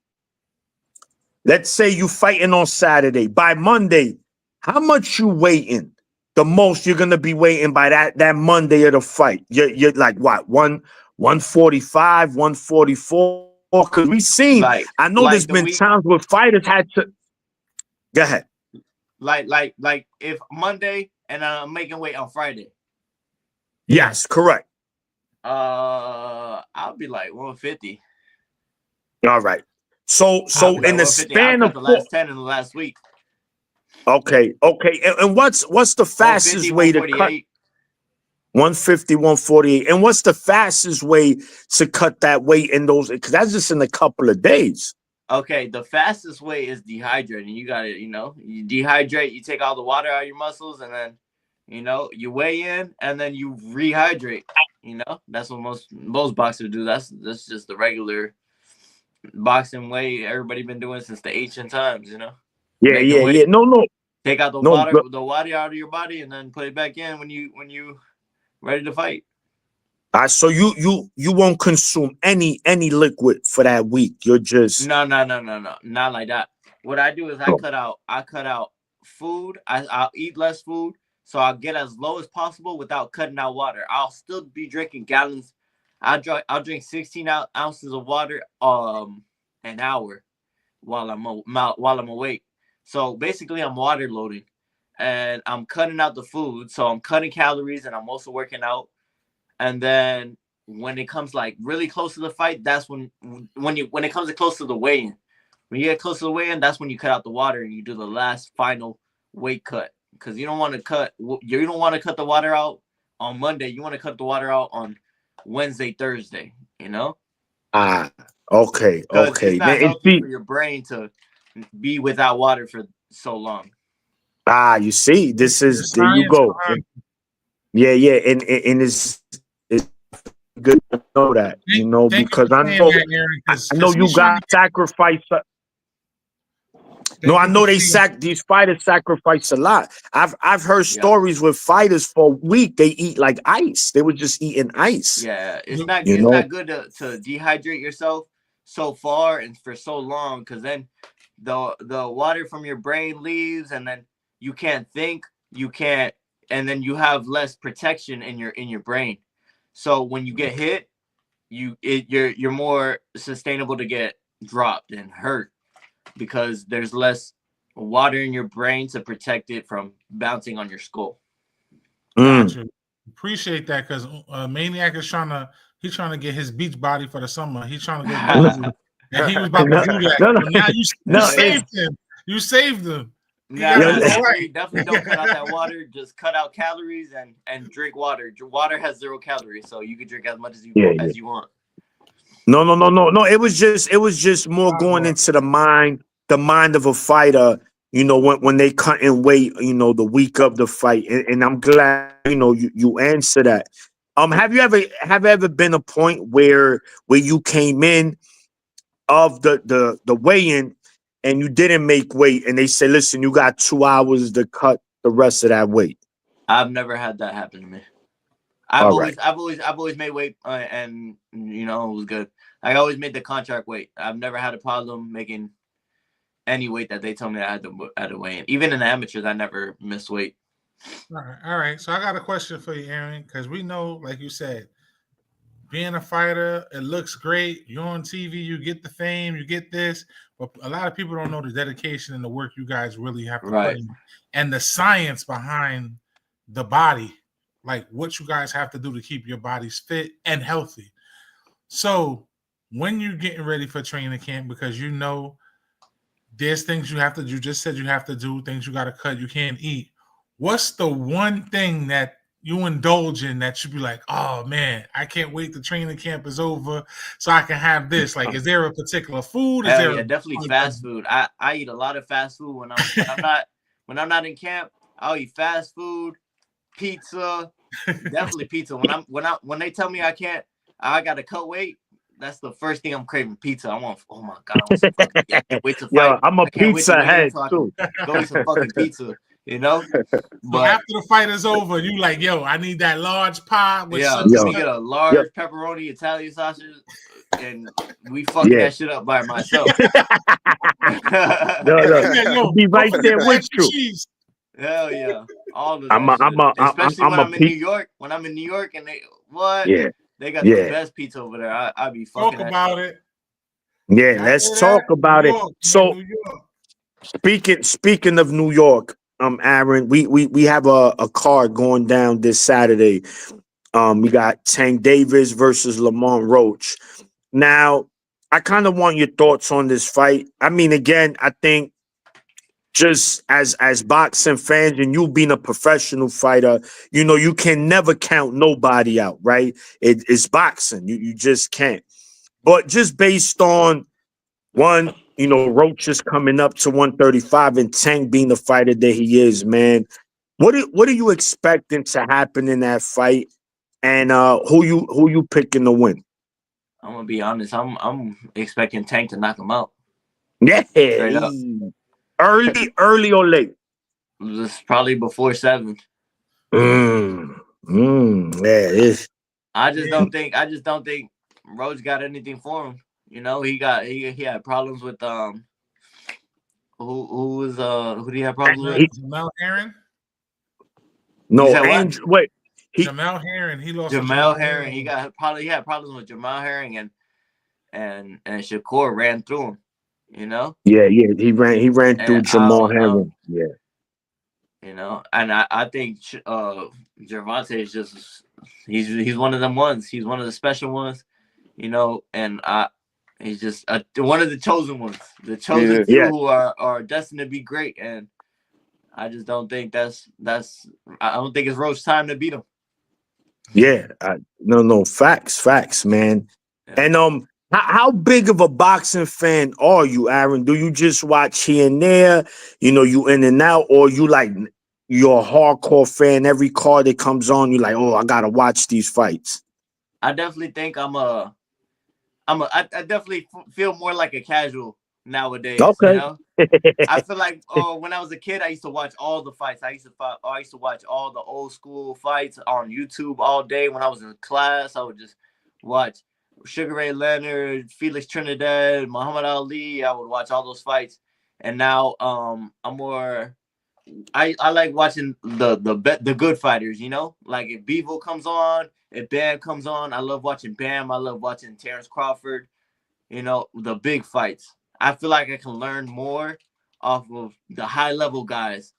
let's say you fighting on Saturday. By Monday, how much you waiting? The most you're gonna be waiting by that Monday of the fight. You're like what, 145, 144? Because we seen, I know there's been times where fighters had to. Go ahead. Like if Monday and I'm making weight on Friday. Yes, correct. I'll be like 150. All right. So in the span of the last 10 in the last week. Okay. And what's the fastest way to cut? 150, 148. And what's the fastest way to cut that weight in those? Because that's just in a couple of days. Okay, the fastest way is dehydrating. You got to, you dehydrate, you take all the water out of your muscles, and then, you weigh in, and then you rehydrate. That's what most boxers do. That's just the regular boxing way everybody been doing since the ancient times. Yeah. No. Take out the water out of your body, and then put it back in when you ready to fight. So you won't consume any liquid for that week. You're just no, not like that. What I do is I cut out food. I'll eat less food, so I'll get as low as possible without cutting out water. I'll still be drinking gallons. I'll drink 16 ounces of water an hour while I'm awake. So basically, I'm water loading, and I'm cutting out the food. So I'm cutting calories, and I'm also working out. And then when it comes like really close to the fight, that's when it comes close to the weigh-in. When you get close to the weigh-in, that's when you cut out the water and you do the last final weight cut. Because you don't want to cut the water out on Monday. You want to cut the water out on Wednesday, Thursday. Okay. It's not healthy for your brain to be without water for so long. You see, this is there you go. Yeah, and it's good to know that, because I know you got sacrifice. No, I know these fighters sacrifice a lot. I've heard stories with fighters for a week they eat like ice. They were just eating ice. Yeah, it's not good to dehydrate yourself so far and for so long, because then the water from your brain leaves, and then you can't think, and then you have less protection in your brain. So when you get hit, you're more sustainable to get dropped and hurt, because there's less water in your brain to protect it from bouncing on your skull. Gotcha. Appreciate that, because Maniac is trying to get his beach body for the summer. He's trying to get busy, and he was about to do that. Now you saved him. You saved him. Definitely don't cut out that water. Just cut out calories and drink water. Water has 0 calories, so you can drink as much as you want. No. It was just more going into the mind of a fighter. When they cut in weight, the week of the fight, and I'm glad you answer that. Have you ever been a point where you came in of the weigh-in and you didn't make weight, and they say, listen, you got 2 hours to cut the rest of that weight? I've never had that happen to me. I've always made weight, and it was good. I always made the contract weight. I've never had a problem making any weight that they told me I had to weigh in. Even in the amateurs, I never missed weight. All right. So I got a question for you, Arron, because we know, like you said, being a fighter, it looks great. You're on TV, you get the fame, you get this, but a lot of people don't know the dedication and the work you guys really have to put in, and the science behind the body, like what you guys have to do to keep your bodies fit and healthy. So when you're getting ready for training camp, because there's things you just said you have to do, things you got to cut, you can't eat. What's the one thing that you indulge in that you'd be like, oh man, I can't wait the training camp is over so I can have this? Like, is there a particular food? Definitely fast food. I eat a lot of fast food when I'm not in camp. I'll eat fast food, pizza, definitely pizza. When they tell me I gotta cut weight, that's the first thing I'm craving, pizza. I want some fucking, I can't wait to fight. Yo, I'm a pizza head too. Go eat some fucking pizza. So after the fight is over, you like, yo, I need that large pie with you get a large pepperoni Italian sausage, and we fucking that shit up by myself. I'll be right there with you. Cheese. Hell yeah, all of that. Especially when I'm in New York. When I'm in New York and they they got the best pizza over there. I be fucking talk about it. Yeah, let's talk about it. So speaking of New York, Arron, we have a card going down this Saturday. We got Tank Davis versus Lamont Roach. Now, I kind of want your thoughts on this fight. I mean, again, I think just as boxing fans and you being a professional fighter, you know, you can never count nobody out, right? It's boxing. You just can't. But just based on one, you know, Roach is coming up to 135 and Tank being the fighter that he is, man. What are you expecting to happen in that fight? And who you picking to win? I'm gonna be honest. I'm expecting Tank to knock him out. Yeah, straight up. Early or late? It's probably before 7. Yeah, I just don't think Roach got anything for him. You know, he had problems with who do you have problems with? Jamel Arron? No, Andrew. Wait, Jamel Arron. He lost. Jamel Arron. He had problems with Jamel Arron and Shakur ran through him. You know. Yeah. He ran through Jamel Arron. Yeah. You know, and I think Gervonta is just he's one of them ones. He's one of the special ones. You know, and he's just one of the chosen ones, the chosen few who are destined to be great. And I just don't think I don't think it's Roach's time to beat him. Yeah, no, facts, man. Yeah. And how big of a boxing fan are you, Arron? Do you just watch here and there? You know, you in and out, or you're a hardcore fan? Every card that comes on, you're like, oh, I gotta watch these fights. I definitely think I definitely feel more like a casual nowadays. Okay. You know? I feel like when I was a kid, I used to watch all the fights. I used to watch all the old school fights on YouTube all day. When I was in class, I would just watch Sugar Ray Leonard, Felix Trinidad, Muhammad Ali. I would watch all those fights. And now I'm more. I like watching the good fighters. You know, like if Bivol comes on. If Bam comes on, I love watching Bam. I love watching Terrence Crawford. You know, the big fights. I feel like I can learn more off of the high level guys.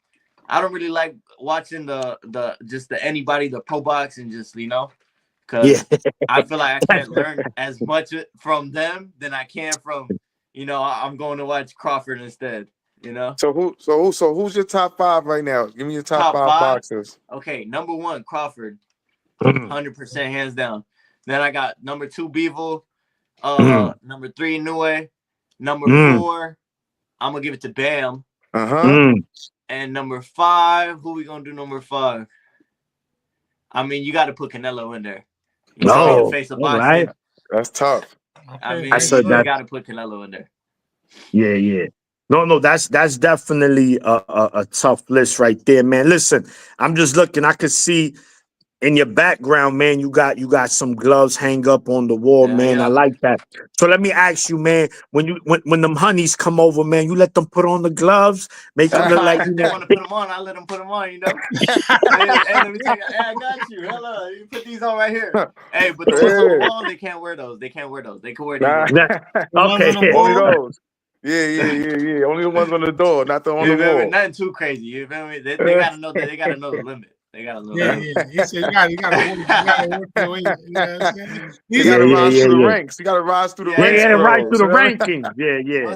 I don't really like watching the anybody, the pro boxing, just, you know, because I feel like I can't learn as much from them than I can from, you know, I'm going to watch Crawford instead. You know. So who's your top 5 right now? Give me your top 5 boxers. Okay, number 1, Crawford. 100% hands down. Then I got number 2, Bivol. Number 3, Nue. Number 4, I'm gonna give it to Bam. And number 5, who we gonna do number 5? I mean, you got to put Canelo in there. You know, the face of boxing. Right. That's tough. I mean, you got to put Canelo in there. Yeah. No, that's definitely a tough list right there, man. Listen, I'm just looking. I could see. In your background, man, you got some gloves hang up on the wall, man. Yeah. I like that. So let me ask you, man, when them honeys come over, man, you let them put on the gloves, make them look like you know. Want to put them on, I let them put them on, you know. Hey, let me tell you, I got you. Hello, you put these on right here. Hey, but the ones on the wall, they can't wear those. They can wear those. Okay, only those. Yeah. Only the ones on the door, not the on the wall. Nothing too crazy. You feel me? They gotta know that. They gotta know the limit. They gotta know. Yeah. He said you gotta work your way. You know what I'm saying? You gotta rise through the ranks. You gotta rise through the ranks. Yeah, right through the rankings. Yeah.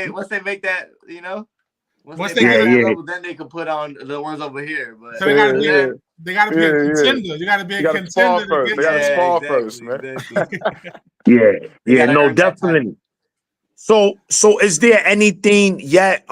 Once they make that, you know. Once they get that level, then they can put on the ones over here. But so they gotta be a contender. You gotta be a contender. They gotta spar first, man. Yeah. No, definitely. So is there anything yet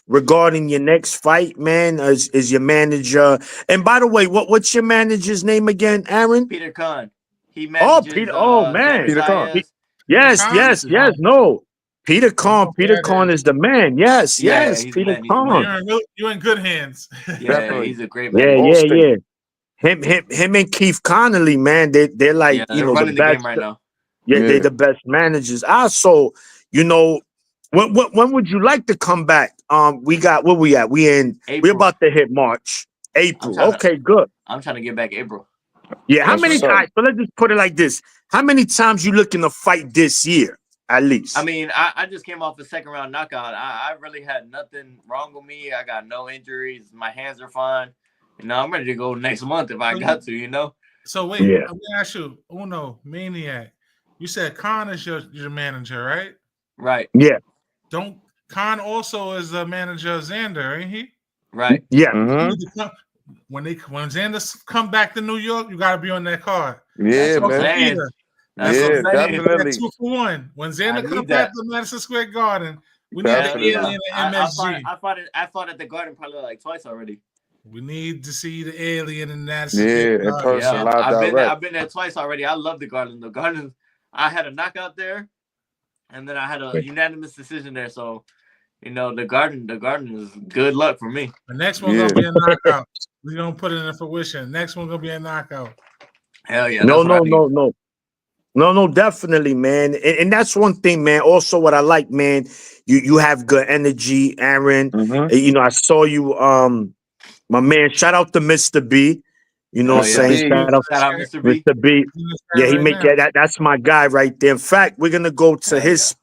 regarding your next fight, man? Is your manager? And by the way, what's your manager's name again, Arron? Peter Kahn. He manages. Peter. Oh man, Peter Kahn. Yes. No, Peter Kahn. Peter Kahn is the man. Yes. Peter Kahn. You're in good hands. Yeah, he's a great man. Yeah. Him and Keith Connolly, man. They're like they're running the game right now. Yeah, they the best managers. Also, you know, when would you like to come back? We got where we at? We're about to hit March, April. Okay, good. I'm trying to get back April. Yeah, how many times? So let's just put it like this: how many times you looking to fight this year, at least? I mean, I just came off a second round knockout. I really had nothing wrong with me. I got no injuries. My hands are fine. You know, I'm ready to go next month if I got to. You know. So wait, let me ask you, Uno Maniac. You said Khan is your manager, right? Right. Yeah. Don't Khan also is the manager of Xander, ain't he? Right. Yeah. When Xander come back to New York, you gotta be on that card. Yeah, man. That's definitely. 2 for 1. When Xander come back to Madison Square Garden, we need the alien and MSG. I fought at the Garden probably like twice already. We need to see the alien in Madison Square Garden. In person, live I've been there twice already. I love the Garden. The Garden, I had a knockout there, and then I had a unanimous decision there. So, you know, the Garden is good luck for me. The next one's gonna be a knockout. We're gonna put it in fruition. Next one's gonna be a knockout. Hell yeah. No, definitely, man. And that's one thing, man. Also, what I like, man, you have good energy, Arron. You know, I saw you, my man. Shout out to Mr. B. You know what I'm saying? Shout out Mr. B. Mr. B. Yeah, he make that's my guy right there. In fact, we're gonna go to his.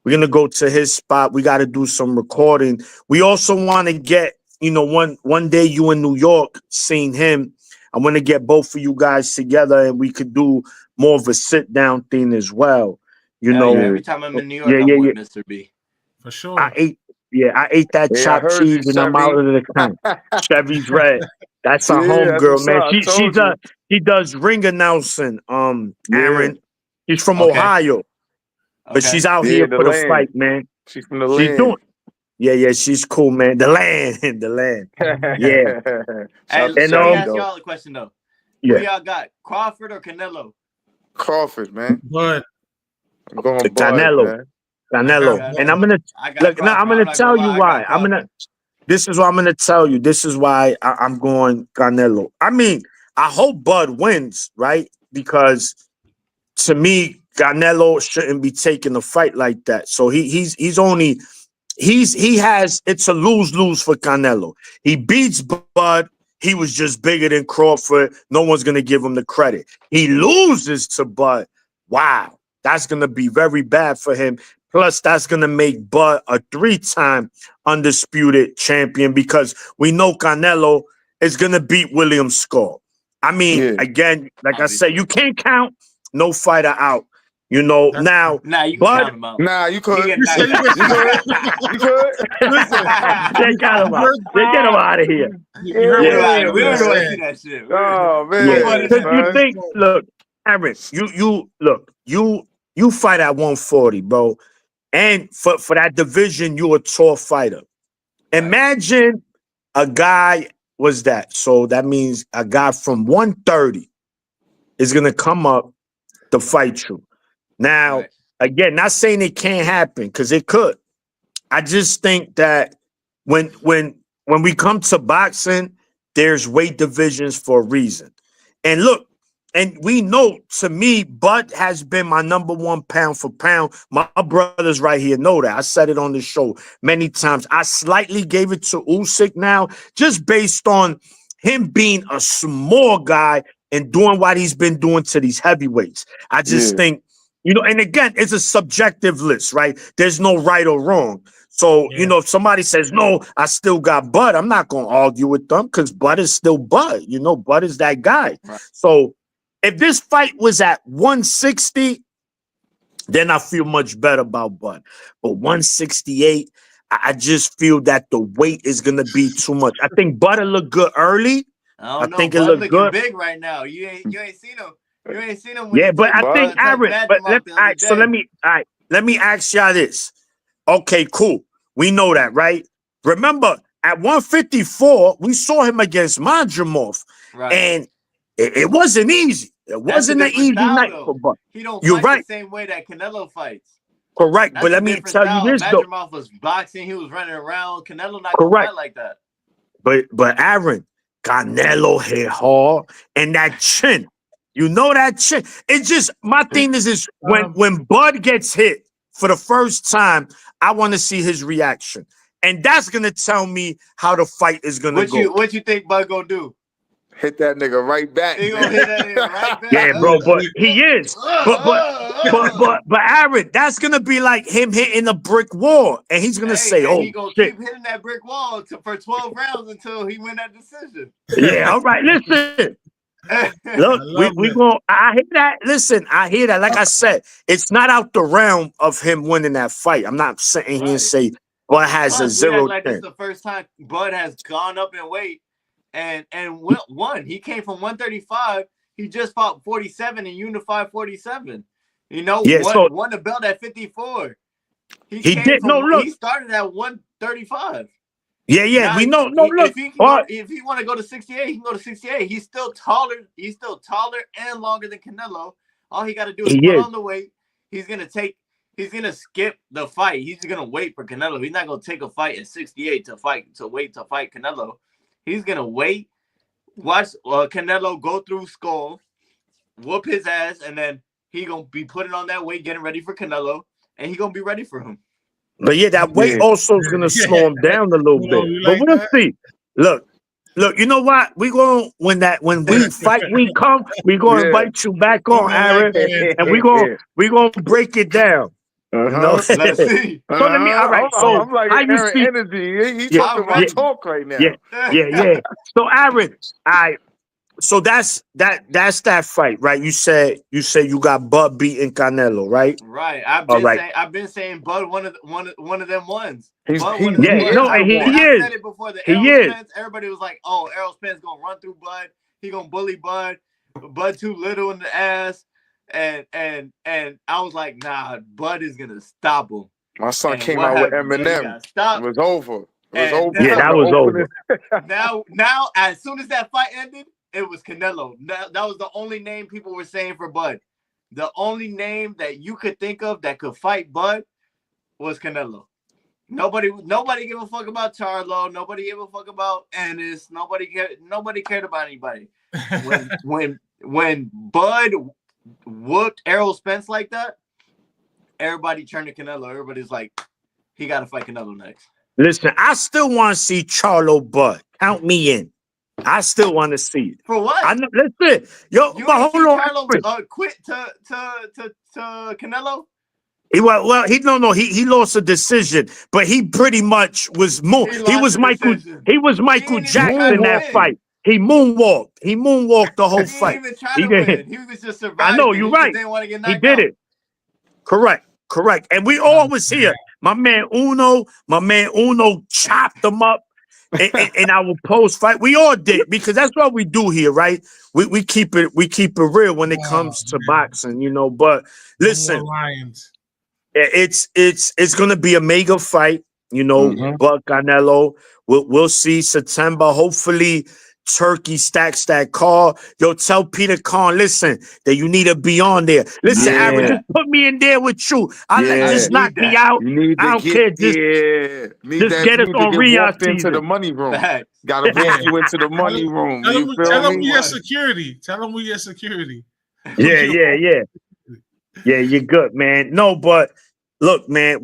We're gonna go to his spot. We got to do some recording. We also want to get, you know, one day you in New York, seeing him. I want to get both of you guys together, and we could do more of a sit down thing as well. You know, every time I'm in New York, I'm with Mr. B. For sure. I ate that chopped cheese, and I'm out of the town. Chevy's Red. That's a homegirl, man. She does ring announcing. Arron, she's from Ohio. But she's out here for the fight, man. She's from the land. Doing. Yeah, she's cool, man. The land. Yeah. And let me ask y'all a question though. Yeah. Who y'all got, Crawford or Canelo? Crawford, man. But I'm going Canelo. Canelo. And I'm gonna tell you why. This is what I'm gonna tell you. This is why I'm going Canelo. I mean, I hope Bud wins, right? Because to me, Canelo shouldn't be taking a fight like that. So it's a lose-lose for Canelo. He beats Bud. He was just bigger than Crawford. No one's gonna give him the credit. He loses to Bud. Wow, that's gonna be very bad for him. Plus, that's gonna make Bud a 3-time undisputed champion because we know Canelo is gonna beat William Skull. I mean, again, like I said, you can't count no fighter out. You know, now you can count him out. Nah, you could. You could. Listen, they got him out. They get him out of here. We don't want to see that shit. Oh man. You think? Look, Arron, you fight at 140, bro, and for that division, you a tall fighter. Imagine a guy was that. So that means a guy from 130 is gonna come up to fight you. Now, again, not saying it can't happen because it could. I just think that when we come to boxing, there's weight divisions for a reason. And look, and we know, to me, Bud has been my number 1 pound for pound. My brothers right here know that. I said it on the show many times. I slightly gave it to Usyk now, just based on him being a small guy and doing what he's been doing to these heavyweights. I just think, you know, and again, it's a subjective list, right? There's no right or wrong. So, you know, if somebody says, no, I still got Bud, I'm not going to argue with them because Bud is still Bud. You know, Bud is that guy. Right. So if this fight was at 160, then I feel much better about Bud. But 168, I just feel that the weight is going to be too much. I think Bud will look good early. I think it looks good. Big right now. You ain't seen him. You ain't seen him. Yeah, but I think Arron. But let me ask y'all this. Okay, cool. We know that, right? Remember, at 154, we saw him against Madrimov, and it wasn't easy. It wasn't an easy night for Bud. He don't fight the same way that Canelo fights. Correct, but let me tell you this though. Madrimov was boxing. He was running around. Canelo not gonna fight like that. But Arron, Canelo hit hard, and that chin. You know that shit. It's just my thing is when Bud gets hit for the first time, I want to see his reaction, and that's gonna tell me how the fight is gonna go. What you think Bud gonna do? Hit that nigga right back. He gonna hit that nigga right back. Yeah, bro, but he is. But Arron, that's gonna be like him hitting a brick wall, and he's gonna say, "Oh, he gonna shit." keep hitting that brick wall for 12 rounds until he win that decision. Yeah, all right. Listen, look, we going. I hear that. Listen, I hear that. Like I said, it's not out the realm of him winning that fight. I'm not sitting here and say, "Well, it has a 0 like chance." this the first time Bud has gone up in weight and won. He came from 135. He just fought 47 and unified 47. You know, won the belt at 54. He did. Look, he started at 135. Yeah, now, we know. No, look. If he want to go to 68, he can go to 68. He's still taller. He's still taller and longer than Canelo. All he got to do is put on the weight. He's gonna skip the fight. He's gonna wait for Canelo. He's not gonna take a fight at 68 to fight Canelo. He's gonna wait, watch Canelo go through Skull, whoop his ass, and then he gonna be putting on that weight, getting ready for Canelo, and he gonna be ready for him. But yeah, that weight also is gonna slow him down a little bit. But we'll see. Look, you know what? When we fight, we come, we gonna invite you back on, Arron, and we gonna break it down. You know? Let's see. So let me. All right. So I'm like Arron energy. He talking about talk right now. Yeah. So Arron, so that's that fight, right? You said you got Bud beating Canelo, right? Right. I've been saying Bud one of them ones. He is. I said it before the Errol Spence. Everybody was like, "Oh, Errol Spence gonna run through Bud. He gonna bully Bud. Bud too little in the ass." And I was like, "Nah, Bud is gonna stop him." My son came out with Eminem. It was over. It was over. Yeah, that was over. Now, as soon as that fight ended, it was Canelo. That was the only name people were saying for Bud. The only name that you could think of that could fight Bud was Canelo. Nobody gave a fuck about Charlo. Nobody gave a fuck about Ennis. Nobody cared about anybody. When Bud whooped Errol Spence like that, everybody turned to Canelo. Everybody's like, he got to fight Canelo next. Listen, I still want to see Charlo Bud. Count me in. I still want to see it. For what? Listen, yo, you but hold on. Charlo quit to Canelo. He lost a decision, but he pretty much was more. He was Michael Jackson that fight. He moonwalked. He moonwalked the whole fight. He didn't. He was just surviving. I know, you're right. He did it. Correct. And we always hear my man Uno chopped him up in our post fight. We all did, because that's what we do here, right? We keep it real when it comes to boxing, you know. But listen, it's gonna be a mega fight, you know. But Canelo, we'll see September. Hopefully Turkey stacks that call. Yo, tell Peter Khan, listen, that you need to be on there. Listen, Arron, just put me in there with you. Just knock me out. I don't care. Just get us on Riyadh TV. Into the money room. Gotta bring you into the money room. Tell them we your security. Tell them we your security. Yeah, you're good, man. No, but look, man,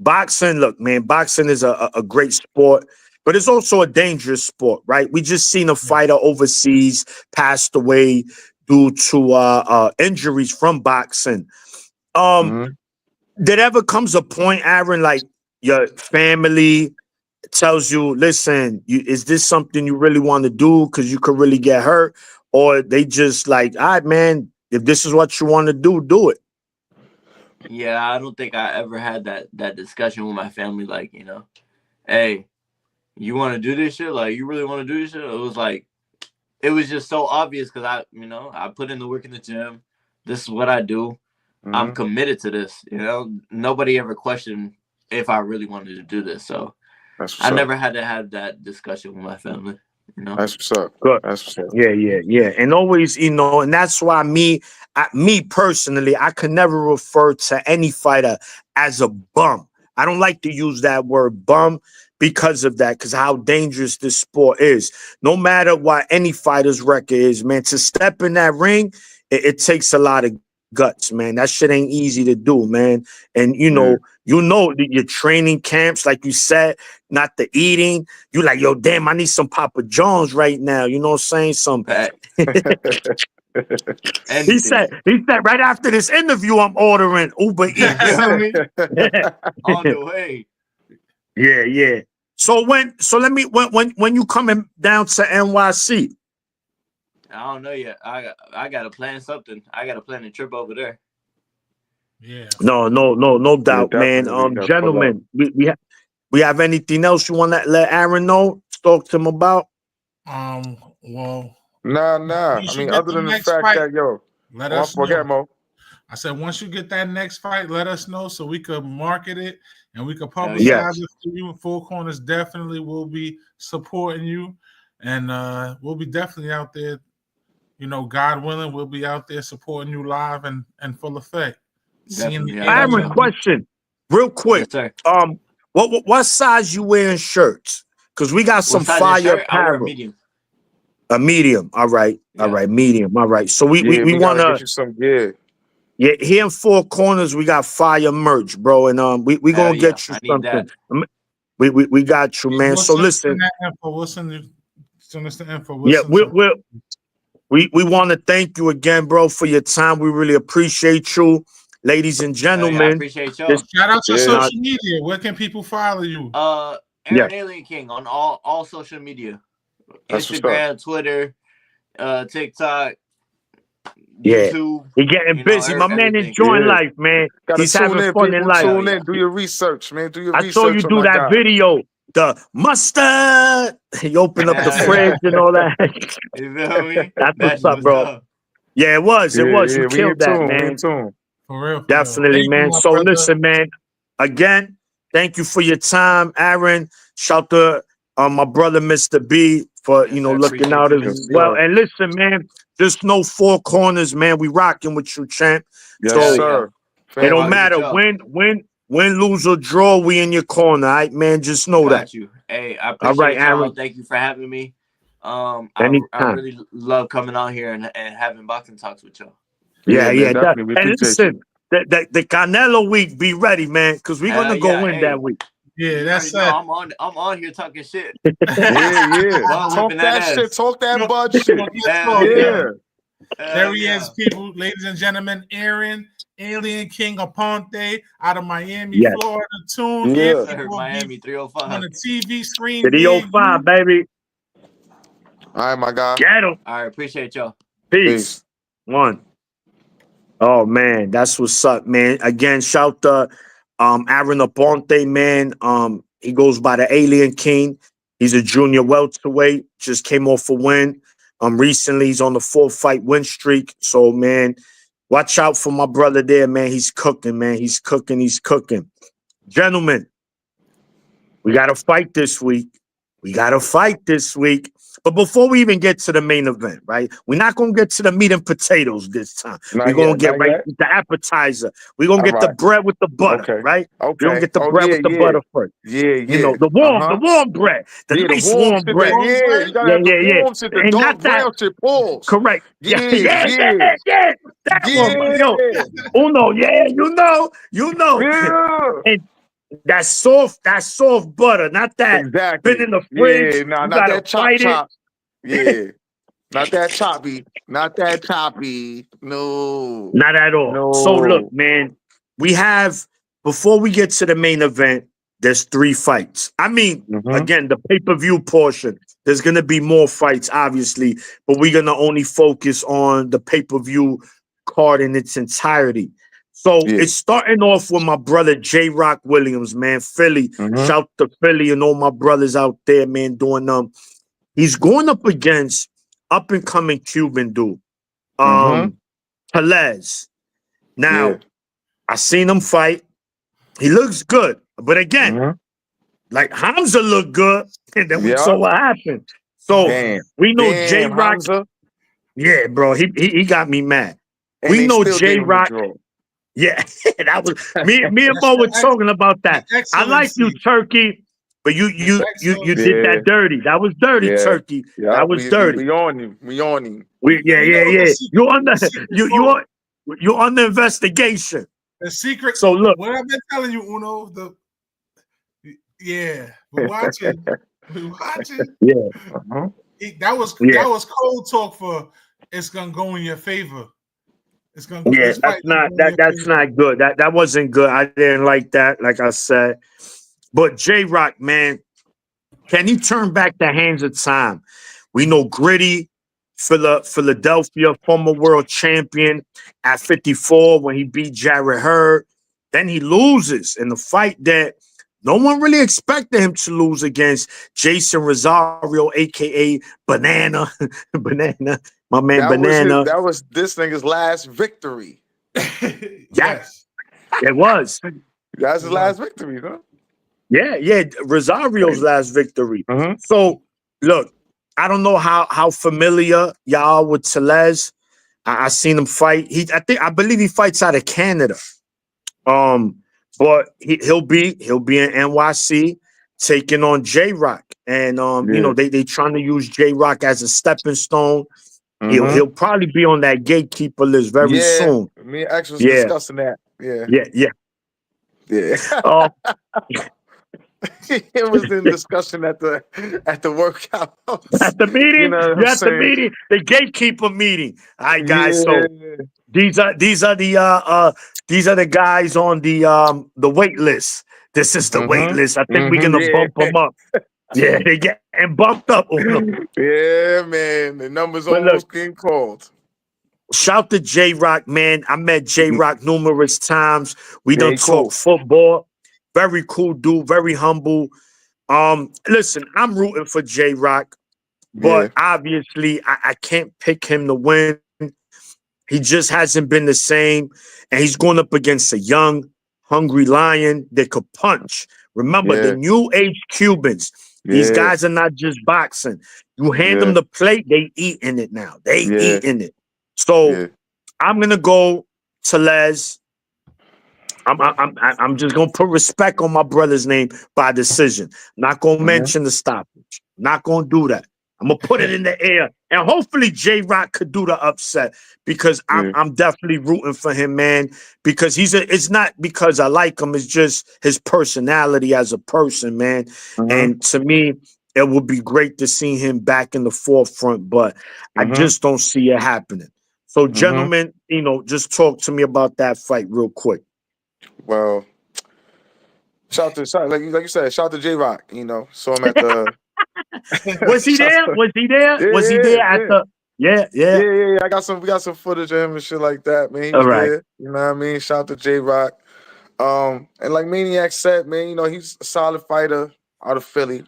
boxing is a great sport. But it's also a dangerous sport, right? We just seen a fighter overseas passed away due to injuries from boxing. Did ever comes a point, Arron, like your family tells you, listen, is this something you really want to do because you could really get hurt? Or they just like, all right, man, if this is what you want to do, do it. Yeah, I don't think I ever had that discussion with my family, like, you know, hey, you want to do this shit? Like, you really want to do this shit? It was just so obvious because I put in the work in the gym. This is what I do. I'm committed to this. You know, nobody ever questioned if I really wanted to do this. So I never had to have that discussion with my family. You know, that's what's up. Good. That's what's up. Yeah. And always, you know, and that's why me personally, I could never refer to any fighter as a bum. I don't like to use that word bum because of that, because how dangerous this sport is. No matter what any fighter's record is, man, to step in that ring, it takes a lot of guts, man. That shit ain't easy to do, man. And you know your training camps, like you said, not the eating. You like, yo, damn, I need some Papa John's right now. You know what I'm saying? Some he said right after this interview, I'm ordering Uber Eats. You feel me? On the way. Yeah. So when you coming down to NYC? I don't know yet. I gotta plan something. I gotta plan a trip over there. Yeah. No doubt, man. definitely. Gentlemen, we have anything else you want to let Arron know? Talk to him about? Well, Nah. once I you mean, get other the than the next fact fight, that, yo, let I us forget, know. Mo. I said, once you get that next fight, let us know so we could market it and we could publicize Yes. it for you. Four Corners definitely will be supporting you, and we'll be definitely out there. You know, God willing, we'll be out there supporting you live and full effect. Definitely. Arron, question, real quick. Yes, sir. What size you wearing shirts? Because we got some fire shirt? I wear a apparel. medium. A medium. All right. All right. Medium. All right. So we gotta want get to. you some gear. Yeah, here in Four Corners, we got fire merch, bro. And we gonna get you I need something. that. We got you, man. So listen. We'll send us the info. Yeah, we want to thank you again, bro, for your time. We really appreciate you, ladies and gentlemen. I appreciate y'all. Shout out to social media. Where can people follow you? Arron Alien King on all social media. That's Instagram, Twitter, TikTok, YouTube. He getting busy. My man enjoying life, man. He's having fun in life. Tune in. Do your research, man. Do your research. I saw you do that video. The mustard. You open up the fridge and all that. You feel me? That's what's up, bro. Yeah, it was. It was. You killed that, man. For real. Definitely, man. So listen, man. Again, thank you for your time, Arron. Shout to my brother, Mr. B, for looking out as well. And listen, man, just know Four Corners, man. We rocking with you, champ. Yes, sir. It don't matter win, lose, or draw. We in your corner, all right, man. Just know that. You. Hey, I appreciate y'all. Thank you for having me. I really love coming on here and having boxing talks with y'all. Yeah. And listen, the Canelo week, be ready, man, because we're gonna go in that week. Yeah, that's it. I'm on here talking shit. Yeah. Talk that shit. Talk that bud shit. There he is, people, ladies and gentlemen. Arron Alien King Aponte out of Miami, Florida. Tune in. Miami 305 on the TV screen. 305, baby. All right, my guy. Get him. All right, appreciate y'all. Peace. One. Oh man, that's what's up, man. Again, shout to Arron Aponte, man. He goes by the Alien King. He's a junior welterweight. Just came off a win. Recently he's on the 4-fight win streak. So man, watch out for my brother there, man. He's cooking, man. He's cooking. Gentlemen, we got to fight this week. But before we even get to the main event, right? We're not going to get to the meat and potatoes this time. We're going to get right to the appetizer. We're going to get the bread with the butter, right? We're going to get the bread with the butter first. You know, the warm bread. The nice warm bread. You got to have the warm shit, the dark brown shit, pause. Correct. Yeah. That one, yo. Uno, you know. Yeah. And that soft butter, not that been in the fridge. Yeah, not that chop. Yeah. Not that choppy. No. Not at all. No. So look, man, we have, before we get to the main event, there's 3 fights. I mean, again, the pay-per-view portion, there's going to be more fights, obviously, but we're going to only focus on the pay-per-view card in its entirety. So it's starting off with my brother J Rock Williams, man. Philly. Shout to Philly and all my brothers out there, man, doing he's going up against up and coming Cuban dude. Pelez. Now, I seen him fight. He looks good. But again, like Hamza looked good, and then we saw what happened. So we know J Rock. Yeah, bro, he got me mad. And we know J Rock. Yeah, that was me and Mo were talking about that. I like you, Turkey, but you did that dirty. That was dirty, Turkey. That was dirty. We on him. We on him. Yeah. You on the investigation. The secret. So look, what I've been telling you, Uno. We're watching. Yeah. That was cold talk for. It's gonna go in your favor. It's gonna go. Yeah, that's not good. That wasn't good. I didn't like that. Like I said, but J-Rock, man, can he turn back the hands of time? We know Gritty, Philadelphia, former world champion at 54 when he beat Jarrett Hurd. Then he loses in the fight that no one really expected him to lose against Jason Rosario, aka Banana. Banana. My man Banana. That was this nigga's last victory. Yes. It was. That's his last victory, huh? Yeah. Rosario's last victory. So look, I don't know how familiar y'all with Tellez. I seen him fight. I believe he fights out of Canada. But he'll be in NYC taking on J-Rock. And you know, they trying to use J-Rock as a stepping stone. He'll probably be on that gatekeeper list very soon. Me and X was discussing that. Yeah. It was in discussion at the workout. At the meeting? You know at the meeting? The gatekeeper meeting. All right, guys. So these are the guys on the wait list. This is the wait list. I think we're gonna bump them up. Yeah, they getting bumped up. Yeah, man. The numbers almost getting called. Shout to J-Rock, man. I met J-Rock numerous times. We done talk football. Very cool dude, very humble. Listen, I'm rooting for J-Rock, but obviously I can't pick him to win. He just hasn't been the same. And he's going up against a young, hungry lion that could punch. Remember, the new age Cubans. These guys are not just boxing. You hand them the plate, they eating it now. They eating it. So I'm gonna go Tellez. I'm just gonna put respect on my brother's name by decision. Not gonna mention the stoppage. Not gonna do that. I'm gonna put it in the air, and hopefully J-Rock could do the upset because I'm definitely rooting for him, man. Because it's not because I like him, it's just his personality as a person, man. And to me, it would be great to see him back in the forefront, but I just don't see it happening. So, gentlemen, you know, just talk to me about that fight real quick. Well, shout like you said, shout to J-Rock. You know, saw him at the. Was he there? Was he there? Yeah, was he there at the? Yeah. We got some footage of him and shit like that, man. He was there. You know what I mean? Shout to J-Rock. And like Maniac said, man, you know, he's a solid fighter out of Philly.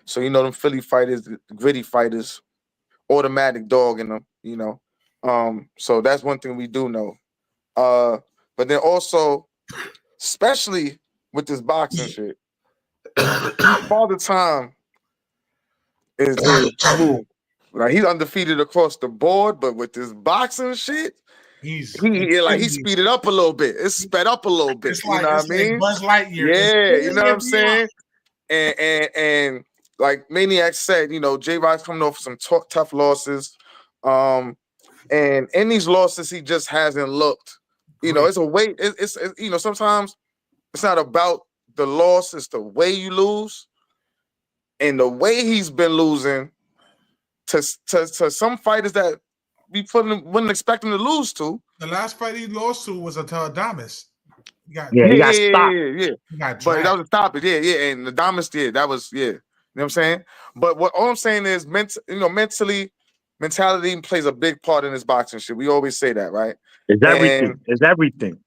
So, you know, them Philly fighters, gritty fighters, automatic dog in them, you know. So that's one thing we do know. But then also, especially with this boxing shit, Father Time is cool. Like he's undefeated across the board, but with this boxing shit, he speeded up a little bit. It's sped up a little bit. It's you know what I mean? Like Buzz Lightyear. Yeah, you know what I'm saying? And like Maniac said, you know, J-Rock's coming off some tough losses. And in these losses, he just hasn't looked. You know, it's a way. It's you know, sometimes it's not about the loss; it's the way you lose, and the way he's been losing to some fighters that we wouldn't expect him to lose to. The last fight he lost to was Adamas. He got stopped. Yeah. But that was a stoppage. Yeah. And the Adamas, that was You know what I'm saying? But all I'm saying is, mentality plays a big part in this boxing shit. We always say that, right? It's everything.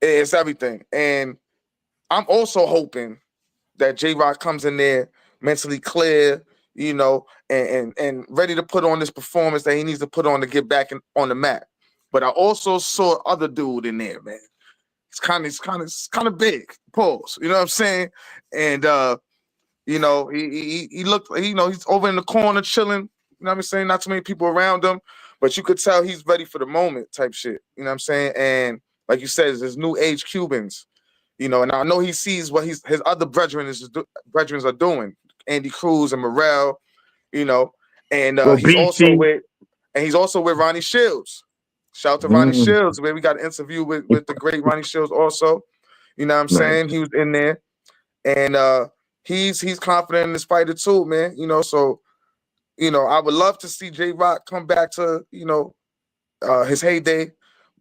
It's everything. And I'm also hoping that J-Rock comes in there mentally clear, you know, and ready to put on this performance that he needs to put on to get back on the mat. But I also saw other dude in there, man. It's kind of big. Pause. You know what I'm saying? And you know, he looked, you know, he's over in the corner chilling. You know what I'm saying? Not too many people around him, but you could tell he's ready for the moment type shit. You know what I'm saying? And like you said, is his new age Cubans. You know, and I know he sees what his other brethren are doing. Andy Cruz and Morrell, you know, and he's also with Ronnie Shields. Shout out to Ronnie Shields, where we got an interview with the great Ronnie Shields also. You know what I'm saying? He was in there. And he's confident in this fighter too, man. You know, so I would love to see J-Rock come back to, his heyday.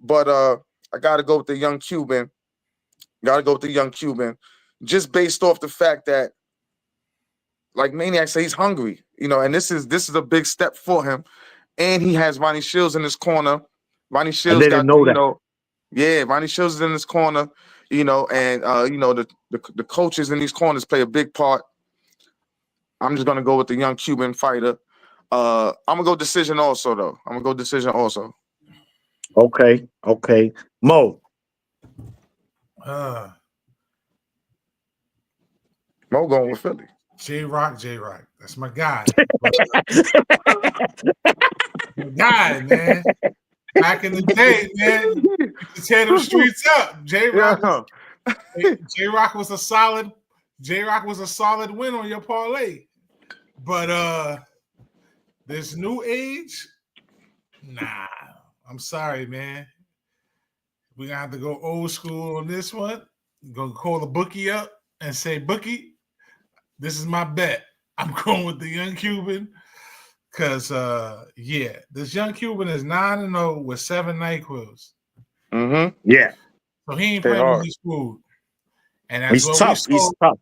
But I gotta go with the young Cuban. Just based off the fact that, like Maniac said, he's hungry, and this is a big step for him. And he has Ronnie Shields in his corner. Ronnie Shields got Ronnie Shields is in his corner, and the coaches in these corners play a big part. I'm just gonna go with the young Cuban fighter. I'm gonna go decision also, though. Okay. Mo. Mo going with Philly. J-Rock. That's my guy. My guy, man. Back in the day, man, you could tear them streets up. J-Rock was a solid win on your parlay. But this new age, nah. I'm sorry, man. We're gonna have to go old school on this one. Gonna call the bookie up and say, Bookie, this is my bet. I'm going with the young Cuban. Because, this young Cuban is 9-0 with 7 NyQuils. Mm-hmm. Yeah. So he ain't playing with his food. And that's He's tough. He's tough.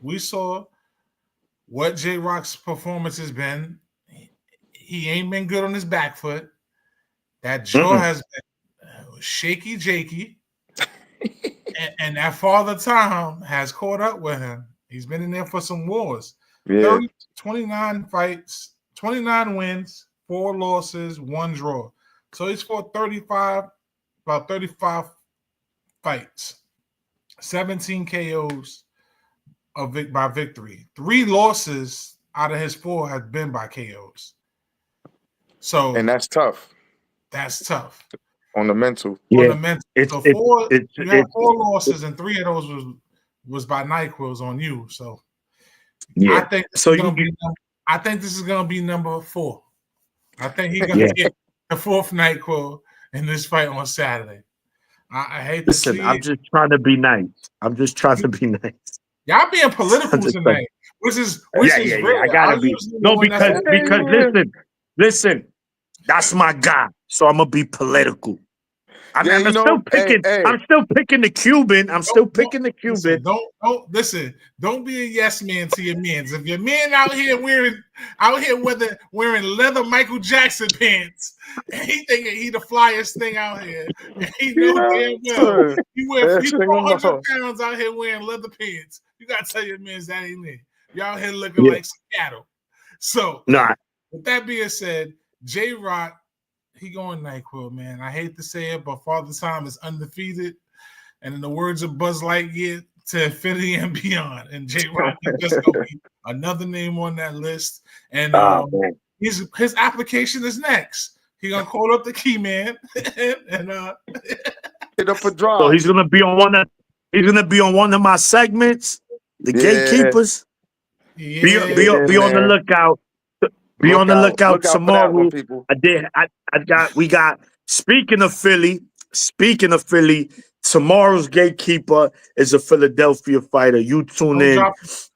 We saw what J-Rock's performance has been. He ain't been good on his back foot. That jaw has been shaky jakey. and that Father Time has caught up with him. He's been in there for some wars. Yeah. 29 fights. 29 wins, 4 losses, 1 draw. So he's fought 35 fights, 17 KOs by victory. 3 losses out of his 4 have been by KOs. And that's tough. That's tough. On the mental. Yeah. On the mental. You had 4 losses and 3 of those was by NyQuils on you. So yeah. I think this is gonna be number 4. I think he's gonna get the 4th NyQuil in this fight on Saturday. I hate to see I'm just trying to be nice. Y'all being political tonight, which is rare. I gotta be because listen, that's my guy. So I'm gonna be political. I'm still picking the Cuban. Don't be a yes man to your mans. If your man out here wearing leather Michael Jackson pants, and he thinking he the flyest thing out here, and he know damn well he's 400 pounds out here wearing leather pants. You gotta tell your mans that ain't it. Y'all here looking like some cattle. So with that being said, J-Rock. He going NyQuil, man. I hate to say it, but Father Time is undefeated. And in the words of Buzz Lightyear, to infinity and beyond. And J-Rock is just going to be another name on that list. And his application is next. He's going to call up the key man and hit up a drop. So he's going to be on one of my segments, the Gatekeepers. Yeah. Be on the lookout. Be on the lookout tomorrow. One, people. We got speaking of Philly, tomorrow's Gatekeeper is a Philadelphia fighter. You tune in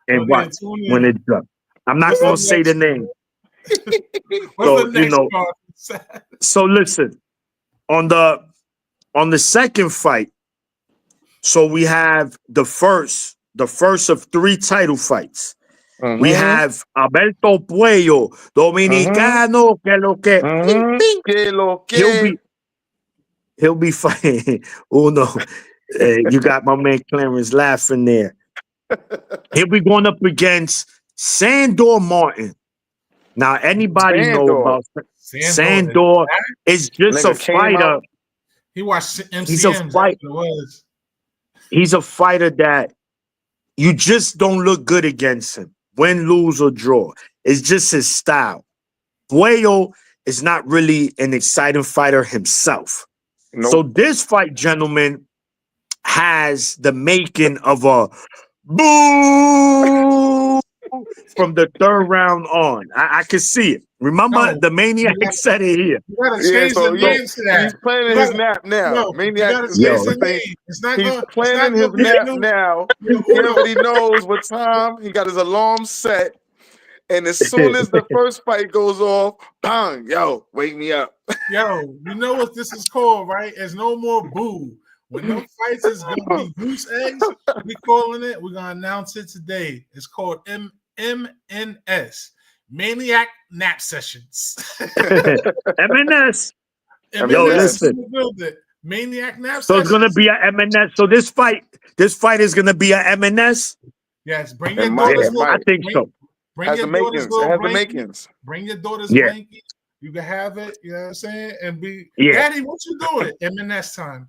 and watch when it drops. I'm not gonna say the name. So listen, on the second fight, so we have the first of 3 title fights. Mm-hmm. We have Alberto Puello, Dominicano, He'll be fighting. Oh no, you got my man Clarence laughing there. He'll be going up against Sandor Martin. Now, anybody know about Sandor? Is just a fighter. He watched MCM. He's a fighter that you just don't look good against him. Win, lose, or draw. It's just his style. Puello is not really an exciting fighter himself. Nope. So this fight, gentlemen, has the making of a boo from the third round on. I can see it. Remember, No, the Maniac said it here. you gotta Yeah, change so the name to he's that. planning You his gotta, nap now. yo, you Maniac gotta is Yo. change the basically saying name. It's not he's gonna. It's not planning his gonna be nap a new. now. Yo, He hold on. already knows what time. He got his alarm set. And as soon as the first fight goes off, bang, yo, wake me up. Yo, you know what this is called, right? It's no more boo. When them fights is gonna be goose eggs, we calling it. We're gonna announce it today. It's called MNS, Maniac Nap Sessions. MNS. Yo, MNS. listen. Maniac Nap So it's Sessions. gonna be a MNS. So this fight is gonna be a MNS. Yes, bring It your might. daughter's It little. I might. think so. Bring Has your the daughter's makings. It little has the blankie. makings. Bring your daughter's Yeah. blankie. You can have it. You know what I'm saying? And be, Yeah. Daddy, what you doing? MNS time.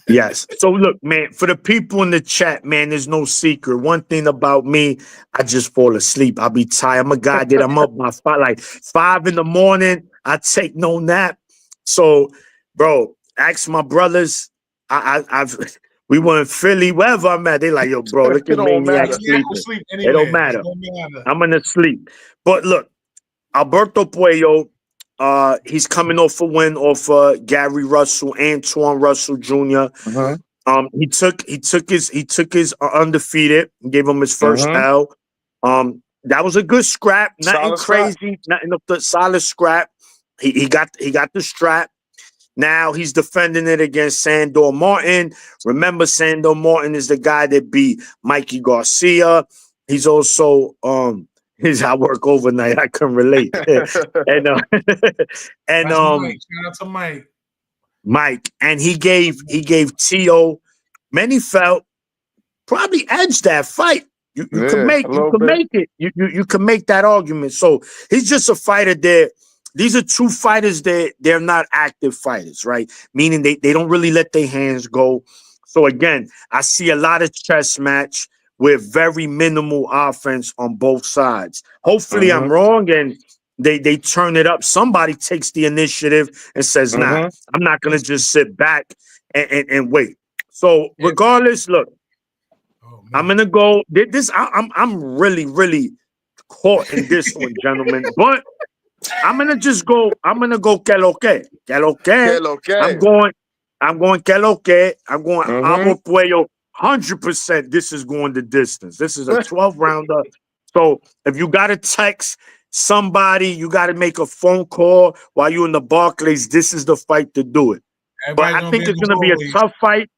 Yes. So look, man, for the people in the chat, man, there's no secret. One thing about me, I just fall asleep. I'll be tired. I'm a guy that I'm up by 5 in the morning. I take no nap. So, bro, ask my brothers. I've we were in Philly, wherever I'm at. They like, yo, bro, look It at don't Maniac matter. Maniac will sleeping. sleep It anywhere. don't matter. It don't matter. I'm gonna sleep. But look, Alberto Puello, he's coming off a win off Gary Russell, Antoine Russell Jr. He took his undefeated, gave him his first L. That was a good scrap, nothing Solid scrap. crazy, nothing up the solid scrap. He got the strap. Now he's defending it against Sandor Martin. Remember, Sandor Martin is the guy that beat Mikey Garcia. He's also I work overnight. I couldn't relate. and That's Mike. Shout out to Mike. Mike, and he gave Tio. Many felt probably edged that fight. You can make it. You can make that argument. So he's just a fighter there. These are two fighters that they're not active fighters, right? Meaning they don't really let their hands go. So again, I see a lot of chess match with very minimal offense on both sides. Hopefully I'm wrong and they turn it up. Somebody takes the initiative and says, nah, I'm not gonna just sit back and wait. So regardless, look, I'm gonna go this. I'm really caught in this one, gentlemen. But I'm gonna go que lo que. I'm going que lo que. I'm going Amo Puello. 100%. This is going the distance. This is a 12 rounder. So if you gotta text somebody, you gotta make a phone call while you're in the Barclays. This is the fight to do it. But I think it's gonna be a tough fight.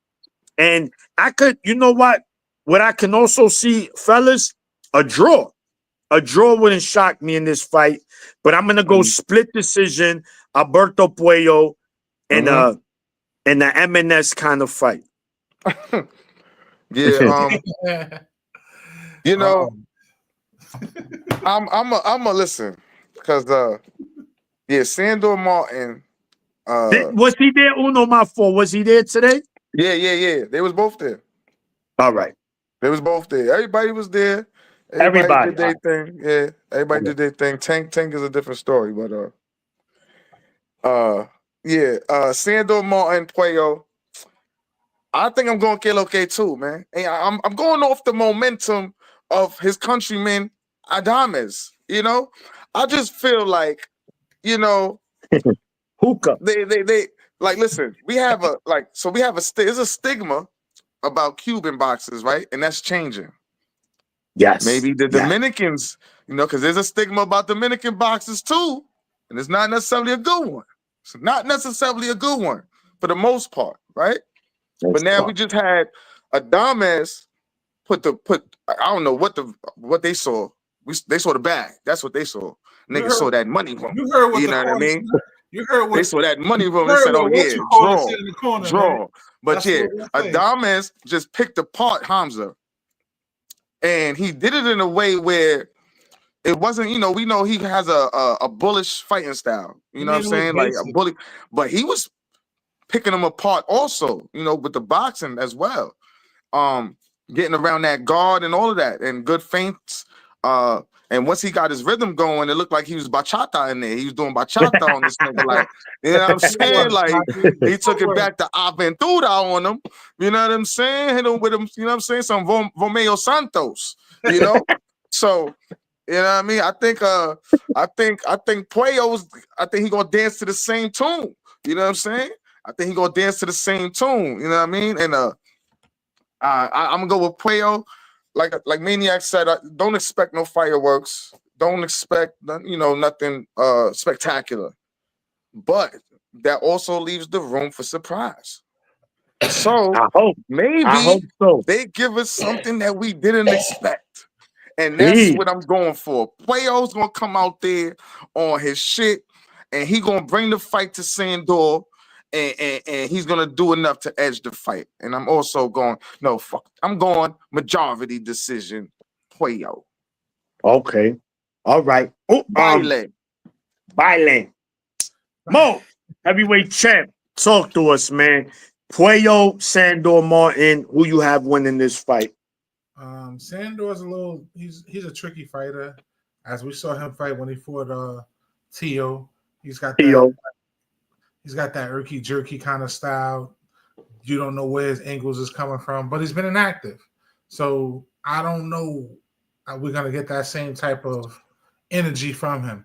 And I could, you know what? What I can also see, fellas, a draw. A draw wouldn't shock me in this fight, but I'm gonna go split decision, Alberto Puello, and the MNS kind of fight. Yeah, you know, I'm a listen because Sandor Martin. Was he there? Uno Mafo, was he there today? Yeah. They was both there. All right. They was both there. Everybody was there. Everybody did their thing. Yeah, everybody did their thing. Tank is a different story, but Sandor Martin Puello. I think I'm going KLOK too, man. And I'm going off the momentum of his countryman Adames. You know, I just feel like, you know, hookah. They like listen. We have a there's a stigma about Cuban boxers, right? And that's changing. Yes. Maybe the Dominicans, you know, because there's a stigma about Dominican boxers too, and it's not necessarily a good one. It's not necessarily a good one for the most part, right? But now we just had Adames put I don't know what they saw. They saw the bag. That's what they saw. Niggas saw that money room. You heard what you know what I mean? You heard what they saw that money room and said, "Oh yeah, draw." But that's Adames just picked apart Hamza, and he did it in a way where it wasn't. You know, we know he has a bullish fighting style. You know what I'm saying? Like a bully, but he was picking them apart also. You know, with the boxing as well. Getting around that guard and all of that, and good feints. And once he got his rhythm going, it looked like he was bachata in there. He was doing bachata on this nigga, like, you know what I'm saying? Like, he took it back to Aventura on him. You know what I'm saying? Hit him with him, you know what I'm saying? Some Romeo Santos, you know? So, you know what I mean? I think Puello's, I think he gonna dance to the same tune. You know what I'm saying? I think he gonna dance to the same tune. You know what I mean? And I'm gonna go with Puello. Like Maniac said, don't expect no fireworks. Don't expect nothing spectacular. But that also leaves the room for surprise. So I hope maybe so. they give us something that we didn't expect. And that's what I'm going for. Puello's gonna come out there on his shit, and he gonna bring the fight to Sandor. And he's gonna do enough to edge the fight. And I'm also going, I'm going majority decision, Puello. Okay. All right. Oh, Baile. Mo, heavyweight champ. Talk to us, man. Puello, Sandor, Martin, who you have winning this fight? Sandor's he's a tricky fighter. As we saw him fight when he fought Tio. He's got that irky jerky kind of style. You don't know where his angles is coming from, but he's been inactive. So I don't know we're gonna get that same type of energy from him.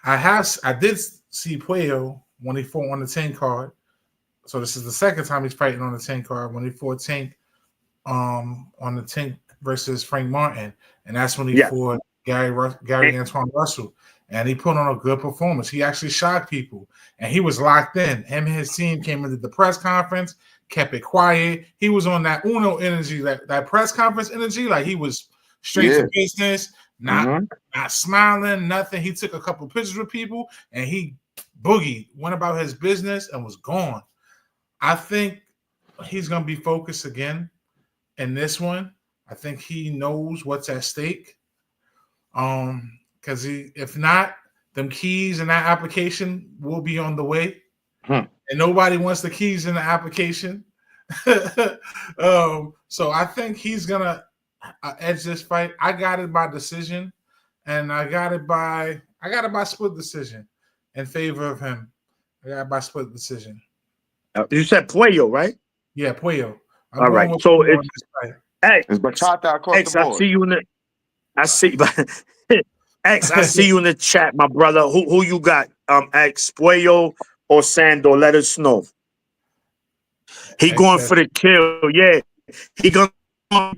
I did see Puello when he fought on the 10 card. So this is the second time he's fighting on the 10 card when he fought Tank on the 10 versus Frank Martin. And that's when he fought Gary Antoine Russell. And he put on a good performance. He actually shocked people. And he was locked in. Him and his team came into the press conference, kept it quiet. He was on that Uno energy, that press conference energy. Like he was straight to business, not smiling, nothing. He took a couple pictures with people and he boogied, went about his business and was gone. I think he's going to be focused again in this one. I think he knows what's at stake. Because if not, them keys in that application will be on the way. And nobody wants the keys in the application. So I think he's going to edge this fight. I got it by decision, and I got it by split decision in favor of him. I got it by split decision. You said Puello, right? Yeah, Puello. All right. So it's bachata across the board. I see you in the. I see you in the chat, my brother. Who you got? X, Puello or Sandor? Let us know. He going for the kill. Yeah, he gonna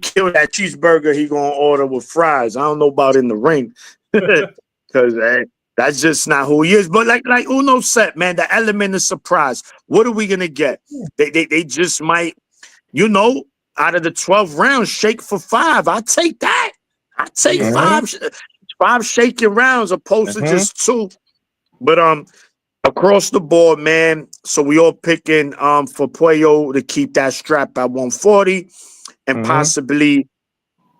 kill that cheeseburger. He gonna order with fries. I don't know about in the ring, because that's just not who he is. But like Uno said, man, the element of surprise. What are we gonna get? They just might, out of the 12 rounds, shake for 5. I'll take that. I take 5 shaking rounds opposed to just 2. But across the board, man. So we all picking for Puello to keep that strap at 140 and possibly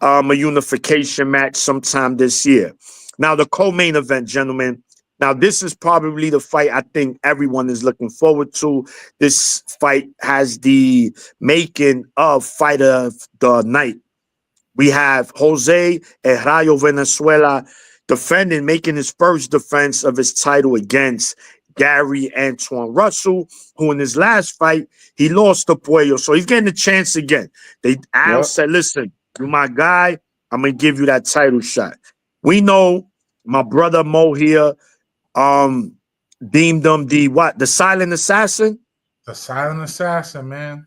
a unification match sometime this year. Now the co-main event, gentlemen. Now this is probably the fight I think everyone is looking forward to. This fight has the making of fight of the night. We have Jose El Rayo Venezuela making his first defense of his title against Gary Antoine Russell, who in his last fight, he lost to Puello. So he's getting a chance again. Al said, listen, you're my guy. I'm going to give you that title shot. We know my brother Mo here deemed him the silent assassin? The silent assassin, man.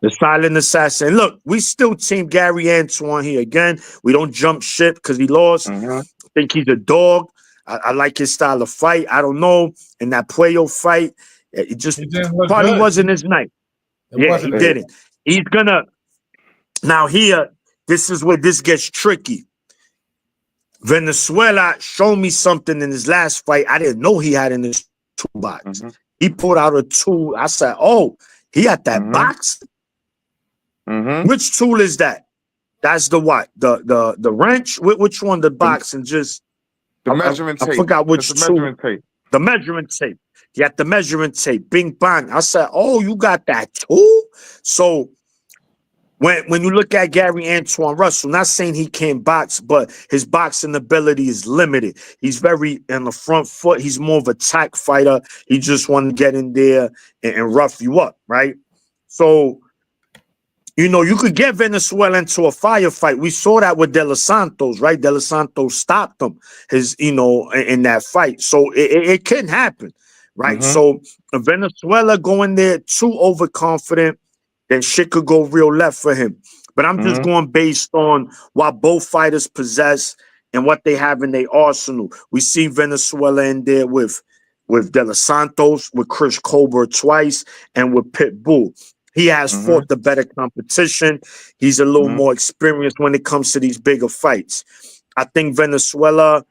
The silent assassin. Look, we still team Gary Antoine here. Again, we don't jump ship because he lost. I think he's a dog. I like his style of fight. I don't know. In that Puello fight, it just probably wasn't his night. He didn't. He's gonna. Now here, this is where this gets tricky. Venezuela showed me something in his last fight I didn't know he had in his toolbox. He pulled out a tool. I said, oh, he had that box? Which tool is that? That's the what? The wrench? Which one? The box and just the measurement tape. I forgot which tool. Measurement tape. The measurement tape. He had the measurement tape. Bing bang. I said, oh, you got that tool? So when you look at Gary Antoine Russell, not saying he can't box, but his boxing ability is limited. He's very on the front foot. He's more of a attack fighter. He just want to get in there and rough you up, right? So, you know, you could get Venezuela into a firefight. We saw that with De Los Santos, right? De Los Santos stopped him, in that fight. So it can happen, right? So Venezuela going there too overconfident, then shit could go real left for him. But I'm just going based on what both fighters possess and what they have in their arsenal. We see Venezuela in there with De Los Santos, with Chris Colbert twice, and with Pitbull. He has fought the better competition. He's a little more experienced when it comes to these bigger fights. I think Venezuela,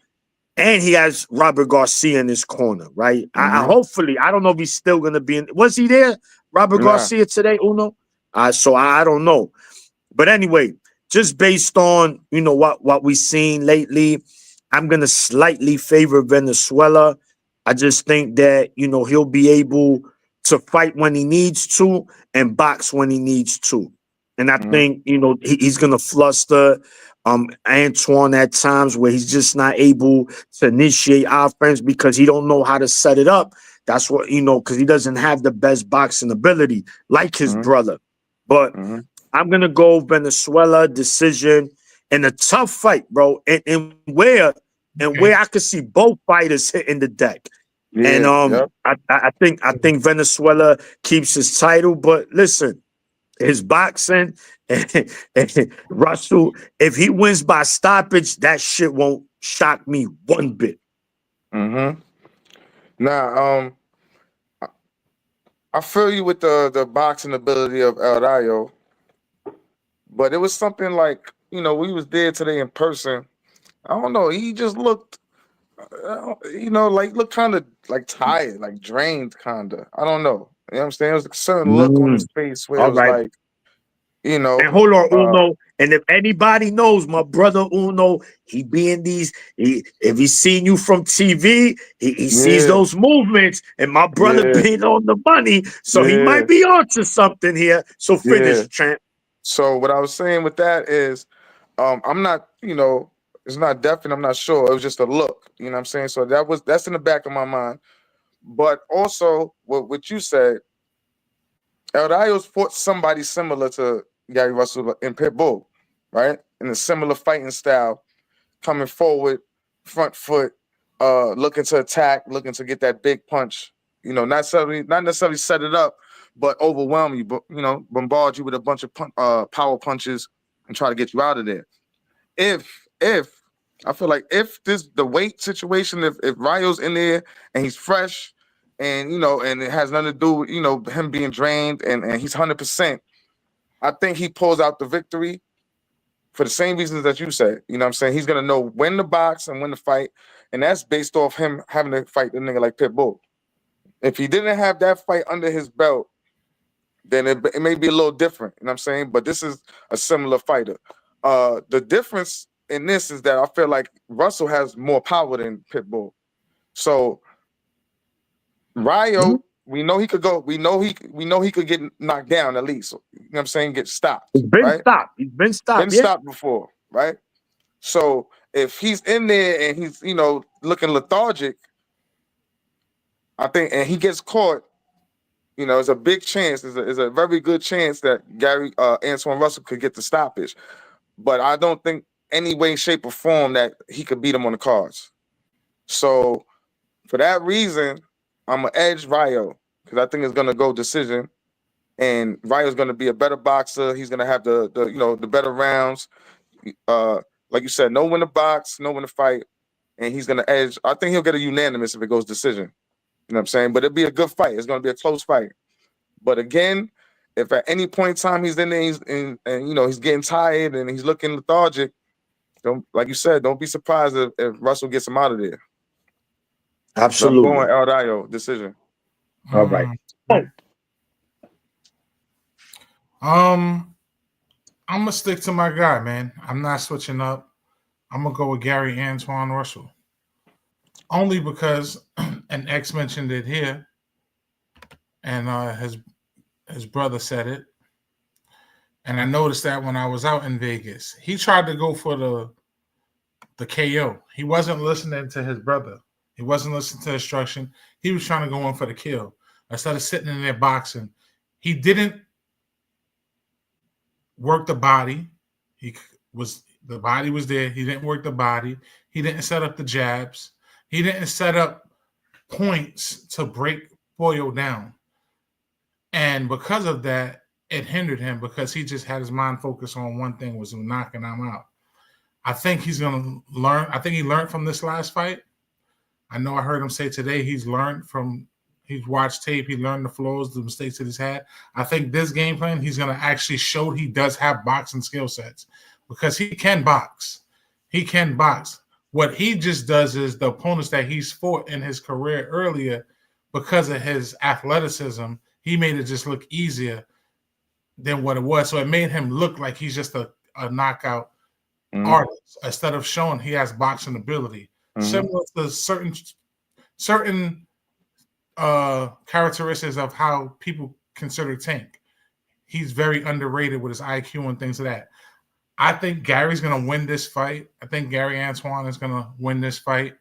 and he has Robert Garcia in his corner, right? I hopefully, I don't know if he's still going to be in. Was he there, Robert Garcia, today, Uno? So I don't know. But anyway, just based on, you know, what we've seen lately, I'm going to slightly favor Venezuela. I just think that, you know, he'll be able to fight when he needs to and box when he needs to. And I think, you know, he's going to fluster Antoine at times where he's just not able to initiate offense because he don't know how to set it up. That's what, you know, because he doesn't have the best boxing ability like his brother. But I'm going to go Venezuela decision in a tough fight, bro. And where I could see both fighters hitting the deck. Yeah, and I think Venezuela keeps his title, but listen, his boxing and Russell, if he wins by stoppage, that shit won't shock me one bit. Now, I feel you with the boxing ability of El Rayo, but it was something like, you know, we was there today in person. I don't know, he just looked, you know, like look kind of like tired, like drained, kind of. I don't know. You know what I'm saying? It was a certain look on his face where it was like, you know. And hold on, Uno. And if anybody knows my brother Uno, he be in these. If he's seen you from TV, he sees those movements. And my brother being on the money, so he might be onto something here. So finish, champ. So what I was saying with that is, I'm not, you know, it's not definite. I'm not sure. It was just a look. You know what I'm saying? So that's in the back of my mind. But also, what you said, El Rayo's fought somebody similar to Gary Russell in Pitbull, right? In a similar fighting style, coming forward, front foot, looking to attack, looking to get that big punch. You know, not necessarily set it up, but overwhelm you, but you know, bombard you with a bunch of power punches and try to get you out of there. If I feel like if the weight situation, if Rayo's in there and he's fresh, and you know, and it has nothing to do with, you know, him being drained and he's 100%, I think he pulls out the victory for the same reasons that you said. You know what I'm saying? He's gonna know when to box and when to fight, and that's based off him having to fight the nigga like Pitbull. If he didn't have that fight under his belt, then it may be a little different. You know what I'm saying? But this is a similar fighter. The difference in this is that I feel like Russell has more power than Pitbull. So Rayo, we know he could go. We know he could get knocked down at least. You know what I'm saying? Get stopped. He's been stopped. He's been stopped. Been stopped before, right? So if he's in there and he's, you know, looking lethargic, I think, and he gets caught, you know, it's a big chance. It's a very good chance that Gary Antoine Russell could get the stoppage. But I don't think any way, shape, or form that he could beat him on the cards. So for that reason, I'm gonna edge Rayo because I think it's gonna go decision, and Rayo's gonna be a better boxer. He's gonna have the you know, the better rounds. Like you said, know when to box, know when to fight, and he's gonna edge. I think he'll get a unanimous if it goes decision. You know what I'm saying? But it'll be a good fight. It's gonna be a close fight. But again, if at any point in time he's in there and you know, he's getting tired and he's looking lethargic, like you said, don't be surprised if Russell gets him out of there. Absolutely. So I'm going El Rayo decision. All right. I'm gonna stick to my guy, man. I'm not switching up. I'm gonna go with Gary Antoine Russell. Only because, and X mentioned it here, and his brother said it, and I noticed that when I was out in Vegas, he tried to go for the KO. He wasn't listening to his brother. He wasn't listening to instruction. He was trying to go in for the kill instead of sitting in there boxing. He didn't work the body. The body was there. He didn't work the body. He didn't set up the jabs. He didn't set up points to break Boyle down. And because of that, it hindered him because he just had his mind focused on one thing, was knocking him out. I think he's going to learn. I think he learned from this last fight. I know I heard him say today he's watched tape, he learned the flaws, the mistakes that he's had. I think this game plan, he's going to actually show he does have boxing skill sets because he can box. He can box. What he just does is the opponents that he's fought in his career earlier, because of his athleticism, he made it just look easier than what it was. So it made him look like he's just a knockout artist instead of showing he has boxing ability. Similar to certain characteristics of how people consider Tank. He's very underrated with his IQ and things like that. I think Gary's going to win this fight. I think Gary Antoine is going to win this fight.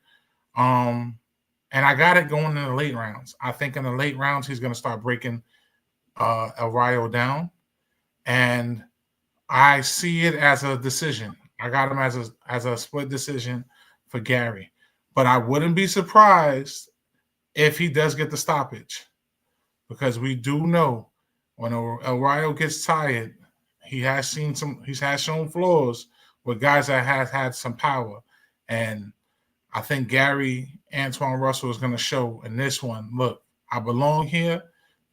And I got it going in the late rounds. I think in the late rounds, he's going to start breaking El Rayo down. And I see it as a decision. I got him as a split decision for Gary. But I wouldn't be surprised if he does get the stoppage, because we do know when El Rayo gets tired, he has shown flaws with guys that have had some power. And I think Gary Antoine Russell is going to show in this one, look, I belong here.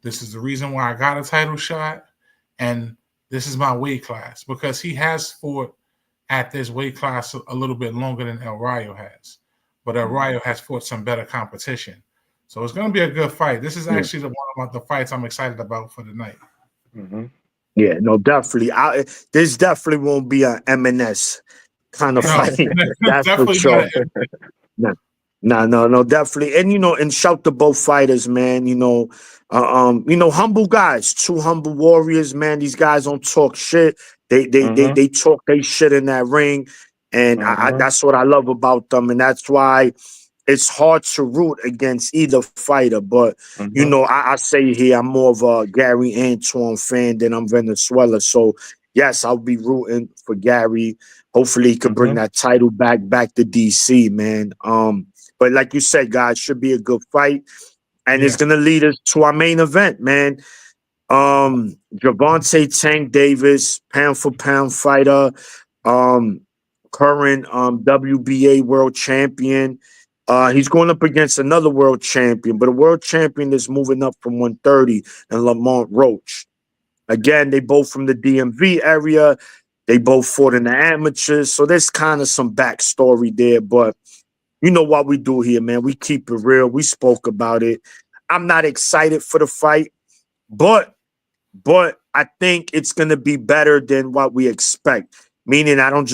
This is the reason why I got a title shot. And this is my weight class, because he has fought at this weight class a little bit longer than El Rayo has. But El Rayo has fought some better competition. So it's going to be a good fight. This is actually one of the fights I'm excited about for the night. Yeah, no, definitely. This definitely won't be an M&S kind of fight. That's for sure. No, definitely. And, and shout to both fighters, man. Humble guys, two humble warriors, man. These guys don't talk shit. They talk they shit in that ring. And that's what I love about them. And that's why it's hard to root against either fighter. But, I say here, I'm more of a Gary Antoine fan than I'm Venezuela. So, yes, I'll be rooting for Gary. Hopefully he can bring that title back to DC, man. But like you said, guys, should be a good fight. And it's going to lead us to our main event, man. Gervonta Tank Davis, pound for pound fighter, current WBA world champion. He's going up against another world champion, but a world champion is moving up from 130, and Lamont Roach. Again, they both from the DMV area. They both fought in the amateurs, so there's kind of some backstory there. But you know what we do here, man. We keep it real. We spoke about it. I'm not excited for the fight, but I think it's going to be better than what we expect. Meaning, I don't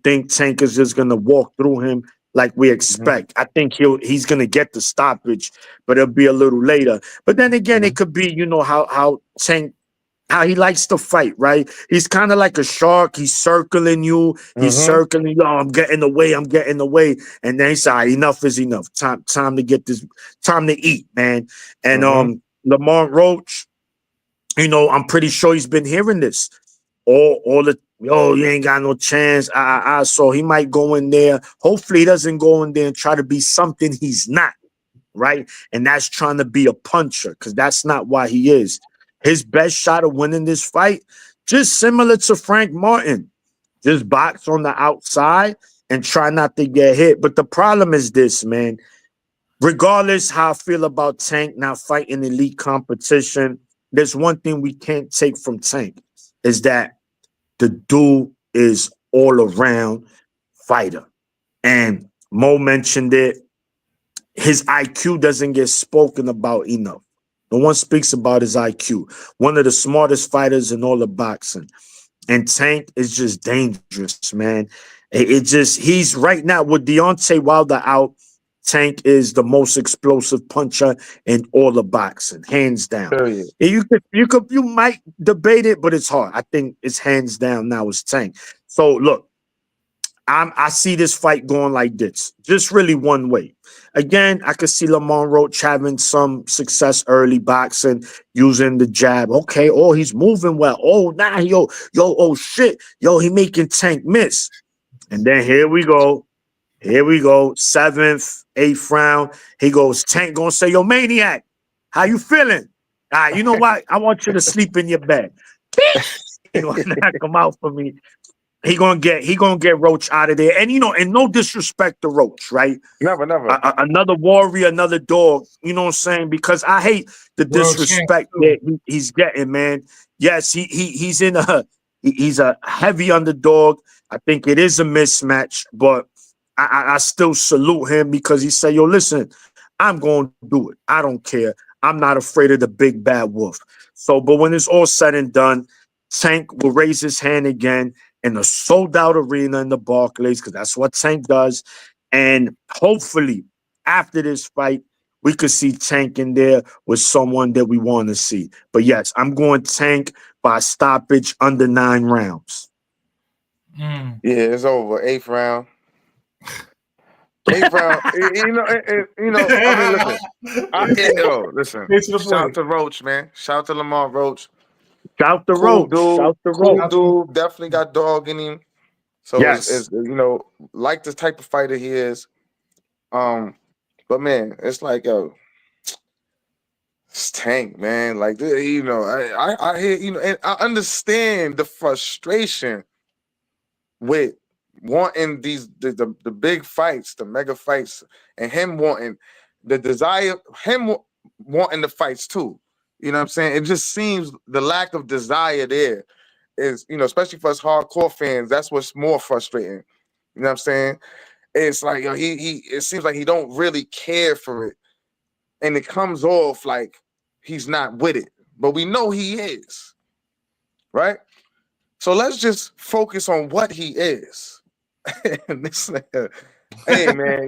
think Tank is just going to walk through him like we expect. I think he's going to get the stoppage, but it'll be a little later. But then again, it could be, how Tank, how he likes to fight, right? He's kind of like a shark. He's circling you. He's circling you. Oh, I'm getting away. And then he's like, enough is enough. Time to eat, man. And Lamont Roach, I'm pretty sure he's been hearing this. You ain't got no chance. So he might go in there. Hopefully he doesn't go in there and try to be something he's not, right? And that's trying to be a puncher, because that's not why he is. His best shot of winning this fight, just similar to Frank Martin, just box on the outside and try not to get hit. But the problem is this, man. Regardless how I feel about Tank not fighting elite competition, there's one thing we can't take from Tank, is that the dude is all-around fighter. And Mo mentioned it. His IQ doesn't get spoken about enough. No one speaks about his IQ. One of the smartest fighters in all of boxing. And Tank is just dangerous, man. He's right now with Deontay Wilder out. Tank is the most explosive puncher in all of boxing, hands down. Period. You might debate it, but it's hard. I think it's hands down now. It's Tank. So look, I see this fight going like this, just really one way. Again, I could see Lamont Roach having some success early boxing, using the jab. Okay, oh, he's moving well. Oh, nah, oh shit, he making Tank miss. And then here we go. 7th, 8th round. He goes, Tank gonna say, yo, Maniac, how you feeling? All right, you know what? I want you to sleep in your bed. He gonna knock him out for me. He gonna get Roach out of there. And and no disrespect to Roach, right? Never. Another warrior, another dog. You know what I'm saying? Because I hate the disrespect that he's getting, man. Yes, he's a heavy underdog. I think it is a mismatch, but I still salute him because he said, yo, listen, I'm going to do it. I don't care. I'm not afraid of the big bad wolf. So, but when it's all said and done, Tank will raise his hand again in a sold-out arena in the Barclays, because that's what Tank does. And hopefully, after this fight, we could see Tank in there with someone that we want to see. But yes, I'm going Tank by stoppage under 9 rounds. Yeah, it's over. 8th round. 8th round. I mean, listen. Shout out to Roach, man. Shout out to Lamont Roach. Shout to Roach. Shout to Roach. Dude, definitely got dog in him. So yes, it's like the type of fighter he is. But man, it's like it's Tank, man. Like I hear, and I understand the frustration with wanting the big fights, the mega fights, and him wanting the desire, him wanting the fights too. You know what I'm saying? It just seems the lack of desire there is, especially for us hardcore fans, that's what's more frustrating. You know what I'm saying? It's like it seems like he don't really care for it, and it comes off like he's not with it, but we know he is, right? So let's just focus on what he is. And this nigga, hey man,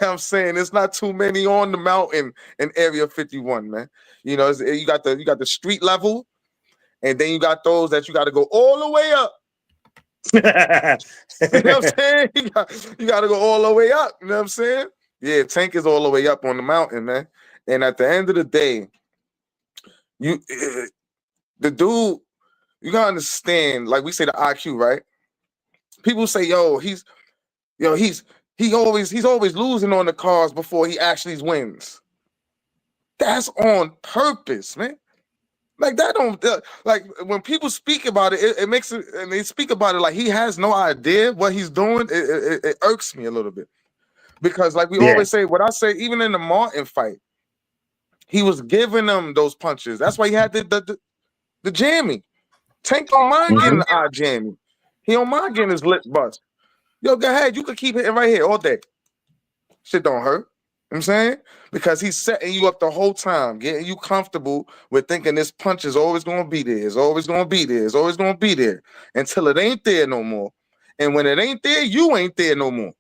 I'm saying there's not too many on the mountain in Area 51, man. You got the street level, and then you got those that you got to go all the way up. You know what I'm saying? You got to go all the way up. You know what I'm saying? Yeah, Tank is all the way up on the mountain, man. And at the end of the day, the dude, you gotta understand, like we say the IQ, right? People say, he's always losing on the cards before he actually wins. That's on purpose, man. Like that don't like when people speak about it, it makes it, and they speak about it like he has no idea what he's doing. It irks me a little bit because, like we always say, what I say, even in the Martin fight, he was giving them those punches. That's why he had the jammy. Tank don't mind getting the eye jammy. He don't mind getting his lip bust. Yo, go ahead. You could keep hitting right here all day. Shit don't hurt. You know what I'm saying? Because he's setting you up the whole time, getting you comfortable with thinking this punch is always going to be there. It's always going to be there. It's always going to be there until it ain't there no more. And when it ain't there, you ain't there no more.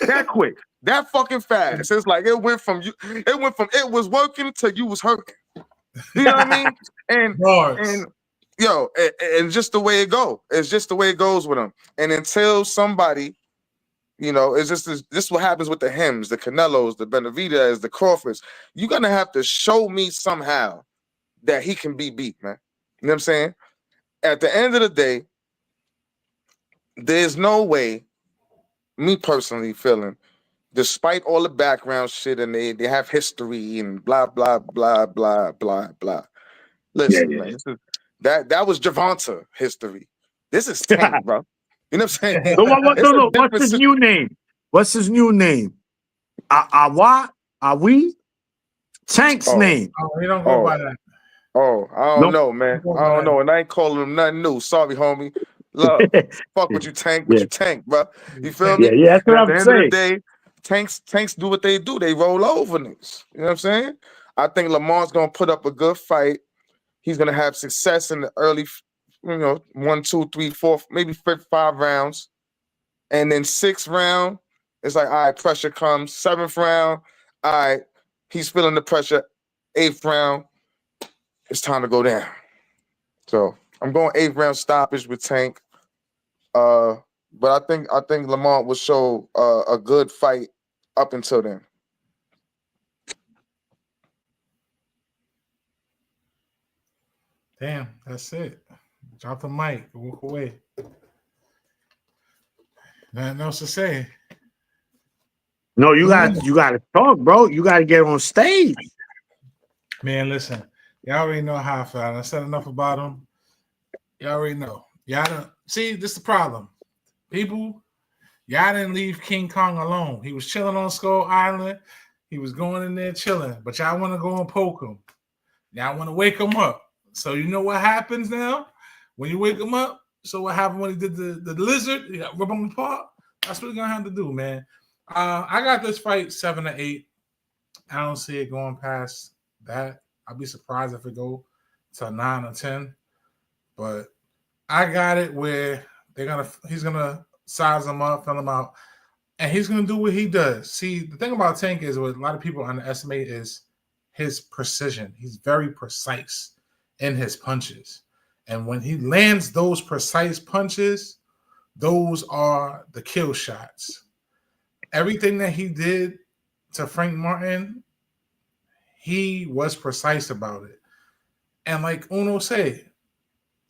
That quick. That fucking fast. It's like it went from it was working to you was hurting. You know what I mean? And just the way it go. It's just the way it goes with him. And until somebody, it's just this what happens with the Hems, the Canelos, the Benavidez, the Crawfords. You're gonna have to show me somehow that he can be beat, man. You know what I'm saying? At the end of the day, there's no way, me personally feeling, despite all the background shit and they have history and blah blah blah blah blah blah. Listen, man, that was Javonta history. This is Tank, bro. You know what I'm saying? No. What's his new name? What's his new name? Awi? Tank's name. Oh, he don't go by that. Oh, I don't know, man. I don't know. And I ain't calling him nothing new. Sorry, homie. Love. Fuck with you, Tank, but you Tank, bro. You feel me? Yeah, that's what I'm saying. At the end of the day, Tanks do what they do. They roll over niggas. You know what I'm saying? I think Lamont's gonna put up a good fight. He's gonna have success in the early, 1, 2, 3, 4, maybe 5 rounds. And then 6th round, it's like, all right, pressure comes. 7th round, all right, he's feeling the pressure. 8th round, it's time to go down. So I'm going 8th round stoppage with Tank. But I think Lamont will show a good fight up until then. Damn, that's it. Drop the mic. Walk away. Nothing else to say. No, you got to talk, bro. You got to get on stage. Man, listen. Y'all already know how I felt. I said enough about him. Y'all already know. Y'all don't see. This is the problem. People, y'all didn't leave King Kong alone. He was chilling on Skull Island. He was going in there chilling. But y'all want to go and poke him. Y'all want to wake him up. So you know what happens now? When you wake him up, so what happened when he did the lizard? You got rip him apart. That's what he's gonna have to do, man. I got this fight 7-8. I don't see it going past that. I'll be surprised if it go to 9 or 10. But I got it where he's gonna size him up, fill him out, and he's gonna do what he does. See, the thing about Tank is what a lot of people underestimate is his precision. He's very precise in his punches. And when he lands those precise punches, those are the kill shots. Everything that he did to Frank Martin, he was precise about it. And like Uno said,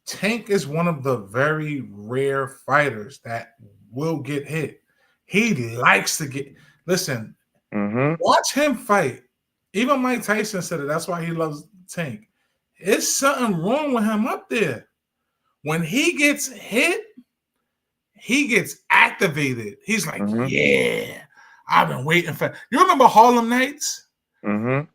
Tank is one of the very rare fighters that will get hit. He likes to get... Listen, watch him fight. Even Mike Tyson said it. That's why he loves Tank. It's something wrong with him up there. When he gets hit, he gets activated. He's like, yeah, I've been waiting for... You remember Harlem Nights? When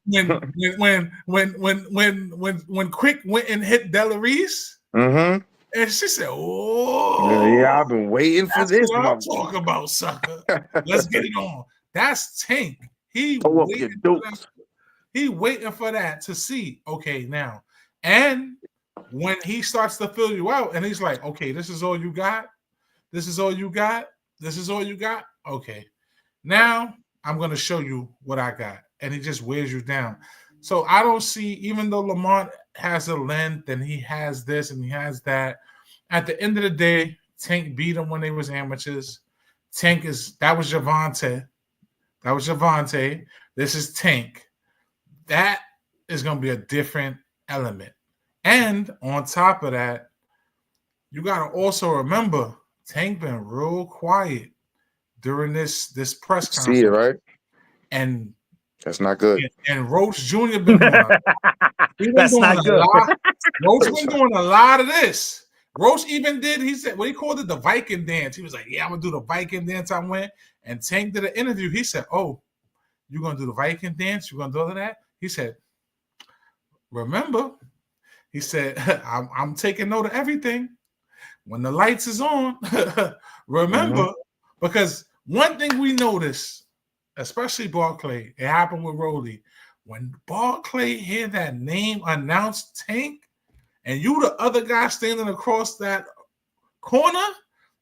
Quick went and hit Della Reese? And she said, oh, yeah, I've been waiting for this. What I'm talking about, sucker. Let's get it on. That's Tank. He waiting for that to see, okay, now. And when he starts to fill you out and he's like, okay, this is all you got? This is all you got? This is all you got? Okay. Now I'm going to show you what I got. And he just wears you down. So I don't see, even though Lamont has a length and he has this and he has that, at the end of the day, Tank beat him when they was amateurs. That was Javante. That was Javante. This is Tank. That is going to be a different element. And on top of that, you got to also remember, Tank been real quiet during this press conference. See it, right? And that's not good. And Roach Jr. been doing that's not good. Roach been doing a lot of this. Roach even did, he said, he called it the Viking dance. He was like, yeah, I'm going to do the Viking dance. I went. And Tank did an interview. He said, oh, you're going to do the Viking dance? You're going to do all of that? He said, remember, he said, I'm taking note of everything. When the lights is on, remember, because one thing we noticed, especially Barclays, it happened with Rolly. When Barclays hear that name announced Tank, and you the other guy standing across that corner,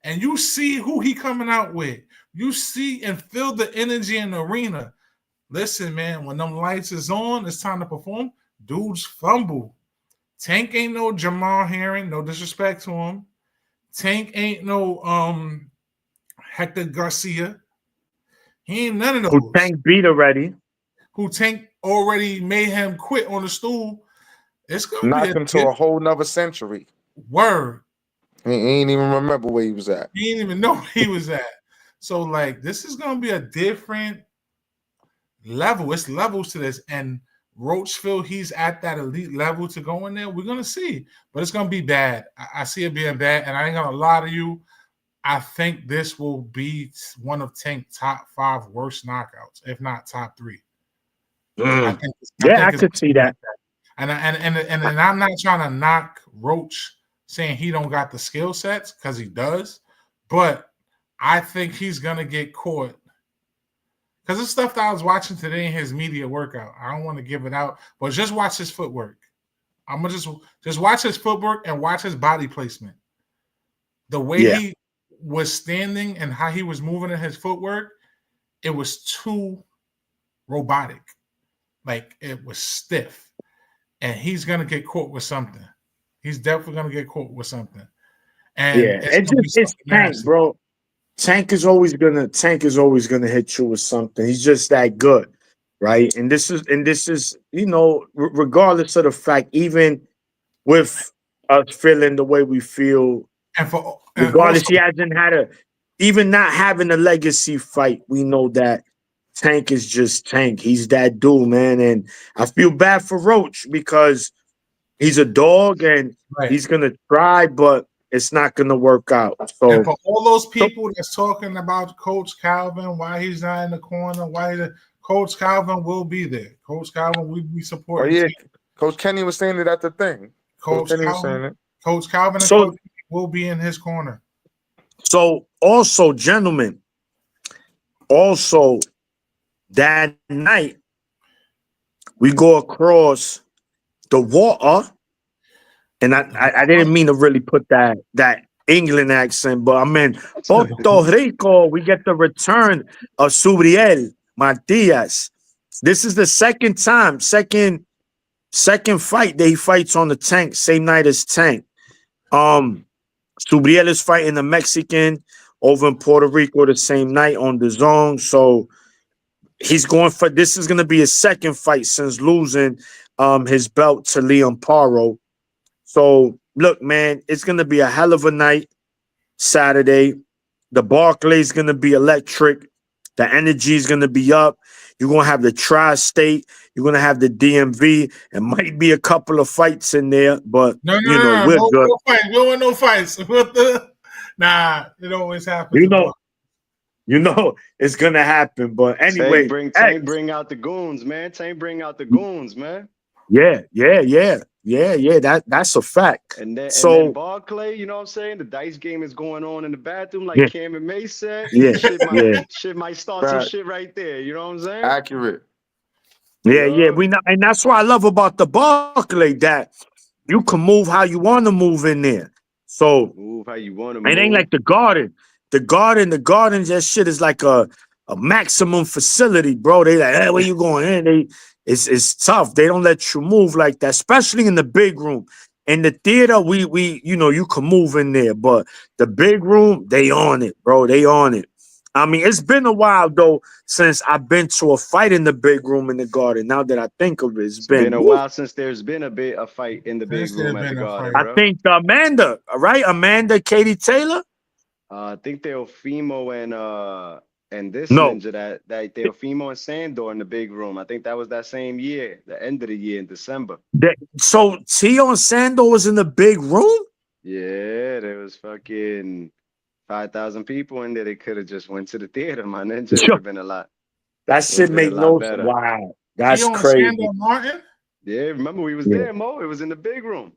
and you see who he coming out with, you see and feel the energy in the arena. Listen, man, when them lights is on, it's time to perform. Dudes fumble. Tank ain't no Jamal Herring, no disrespect to him. Tank ain't no Hector Garcia. He ain't none of those. Who Tank beat already. Who Tank already made him quit on the stool. It's gonna knock him to a whole nother century. Word. He ain't even remember where he was at. He didn't even know where he was at. So, like, this is gonna be a different level. It's levels to this. And Roachville, he's at that elite level to go in there. We're gonna see, but it's gonna be bad. I see it being bad, and I ain't gonna lie to you. I think this will be one of Tank's top 5 worst knockouts, if not top 3. I could see that. And I'm not trying to knock Roach, saying he don't got the skill sets, because he does, but I think he's gonna get caught. Because it's stuff that I was watching today in his media workout. I don't want to give it out, but just watch his footwork. I'm gonna just watch his footwork and watch his body placement. The way he was standing and how he was moving in his footwork, it was too robotic. Like it was stiff. And he's gonna get caught with something. He's definitely gonna get caught with something. And Yeah, it's gonna be it's something Tank, nasty. bro. Tank is always gonna hit you with something. He's just that good, right? And this is regardless of the fact, even with us feeling the way we feel, And regardless, also he hasn't had even not having a legacy fight. We know that Tank is just Tank. He's that dude, man. And I feel bad for Roach because he's a dog and right. he's gonna try, but it's not gonna work out. And So, for all those so people that's talking about Coach Calvin, why he's not in the corner, Coach Calvin will be there. Coach Calvin will be Oh supporting. yeah, Coach Kenny was saying it at the thing. Coach Kenny was saying it. Coach Calvin and so Coach will be in his corner. so also, gentlemen, also that night we go across the water, and I didn't mean to really put that England accent, but I meant Puerto Rico. We get the return of Subriel Matias. This is the second fight that he fights on the Tank, same night as Tank. Subriel is fighting the Mexican over in Puerto Rico the same night on the zone. So he's going for this is gonna be his second fight since losing his belt to Leon Paro. So look, man, it's gonna be a hell of a night Saturday. The Barclays is gonna be electric. The energy is gonna be up. You're gonna have the tri-state. You're gonna have the DMV. It might be a couple of fights in there, but No, we're good. no fights. We don't want no fights. Nah, it always happens. You know, it's gonna happen. But anyway, Tank bring out the goons, man. Tank bring out the goons, man. yeah. That's a fact. And then So Barclay, you know what I'm saying? The dice game is going on in the bathroom, like yeah, Cam and May said. yeah, yeah, Shit might start some shit right there. You know what I'm saying? Accurate. yeah. We know, and that's what I love about the Barclay that you can move how you want to move in there. So Move how you want to it ain't move. like the Garden. The Garden, that shit is like a maximum facility, bro. They like, hey, where you going in? It's tough. They don't let you move like that, especially in the big room. In the theater, we you can move in there, but the big room, they on it, bro. They on it. I mean, it's been a while though since I've been to a fight in the big room in the Garden. Now that I think of it, it's Been a woo. while since there's been a fight in the big room at the Garden, I bro. think Amanda, right? Amanda Katie Taylor. I think Teofimo and this No. ninja that Teofimo and Sandor in the big room. I think that was that same year, the end of the year in December. So Tio and Sandor was in the big room? Yeah, there was fucking 5,000 people in there. They could have just went to the theater, my ninja. It would have been a lot. That shit make no sense. Wow. That's crazy. Martin? Yeah, remember we was there, Mo. It was in the big room.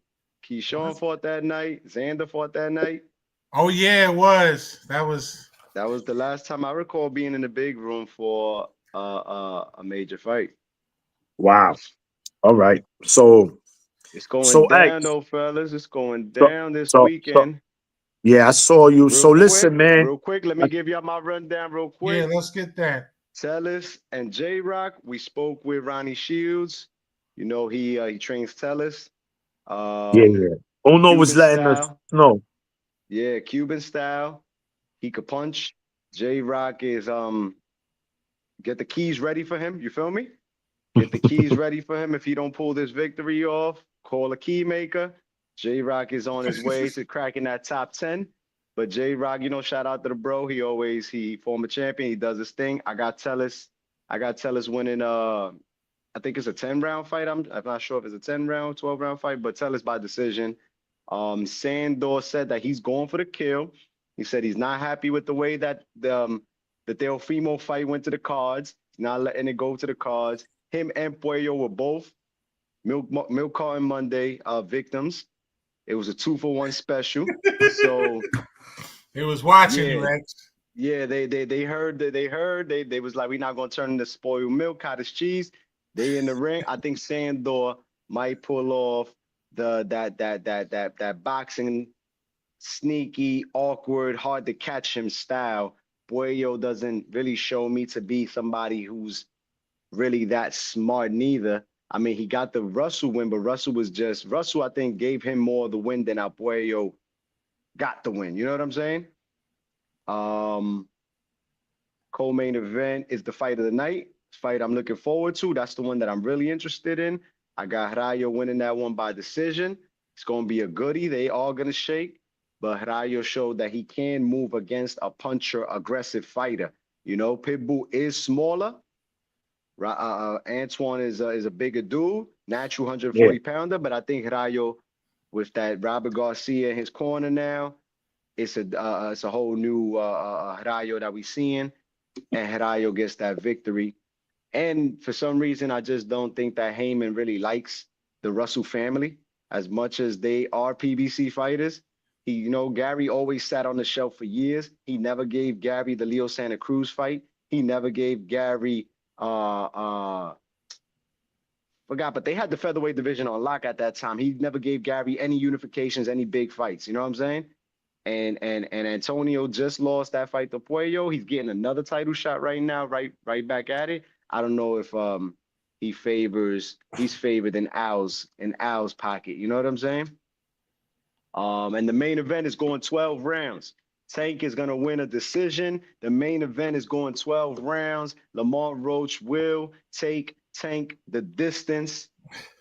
Keyshawn fought that night. Xander fought that night. Oh yeah, it was. That was the last time I recall being in the big room for a major fight. Wow. All right. So it's going down though, fellas. It's going down this weekend. Yeah, I saw you. Listen, man. Real quick, let me give y'all my rundown real quick. Yeah, let's get that. Tellus and J-Rock. We spoke with Ronnie Shields. You know, he trains Tellus. Yeah. Ono was letting us know. Yeah, Cuban style. He could punch. J-Rock is get the keys ready for him. You feel me? Get the keys ready for him. If he don't pull this victory off, call a key maker. J-Rock is on his way to cracking that top 10. But J-Rock, shout out to the bro. He former champion. He does his thing. I got Tellus winning I think it's a 10-round fight. I'm not sure if it's a 10-round, 12-round fight, but Tellus by decision. Sandor said that he's going for the kill. He said he's not happy with the way that the Teofimo fight went to the cards. He's not letting it go to the cards. Him and Puello were both milk carton Monday victims. It was a 2-for-1 special. So it was watching you, Rex. Yeah, they heard. They was like, we're not gonna turn into spoiled milk, cottage cheese. They in the ring. I think Sandor might pull off that boxing, sneaky, awkward, hard to catch him style. Puello doesn't really show me to be somebody who's really that smart neither. I mean, he got the Russell win, but Russell, I think, gave him more of the win than Puello got the win. You know what I'm saying? Co-main event is the fight of the night. Fight I'm looking forward to. That's the one that I'm really interested in. I got Rayo winning that one by decision. It's going to be a goodie. They all going to shake. But Rayo showed that he can move against a puncher, aggressive fighter. You know, Pitbull is smaller. Antoine is a bigger dude, natural 140 pounder. But I think Rayo, with that Robert Garcia in his corner now, it's a whole new Rayo that we're seeing. And Rayo gets that victory. And for some reason, I just don't think that Heyman really likes the Russell family as much as they are PBC fighters. Gary always sat on the shelf for years. He never gave Gary the Leo Santa Cruz fight. He never gave Gary, forgot, but they had the featherweight division on lock at that time. He never gave Gary any unifications, any big fights. You know what I'm saying? And Antonio just lost that fight to Puello. He's getting another title shot right now, right back at it. I don't know if he's favored in Al's pocket. You know what I'm saying? And the main event is going 12 rounds. Tank is gonna win a decision. The main event is going 12 rounds. Lamont Roach will take Tank the distance,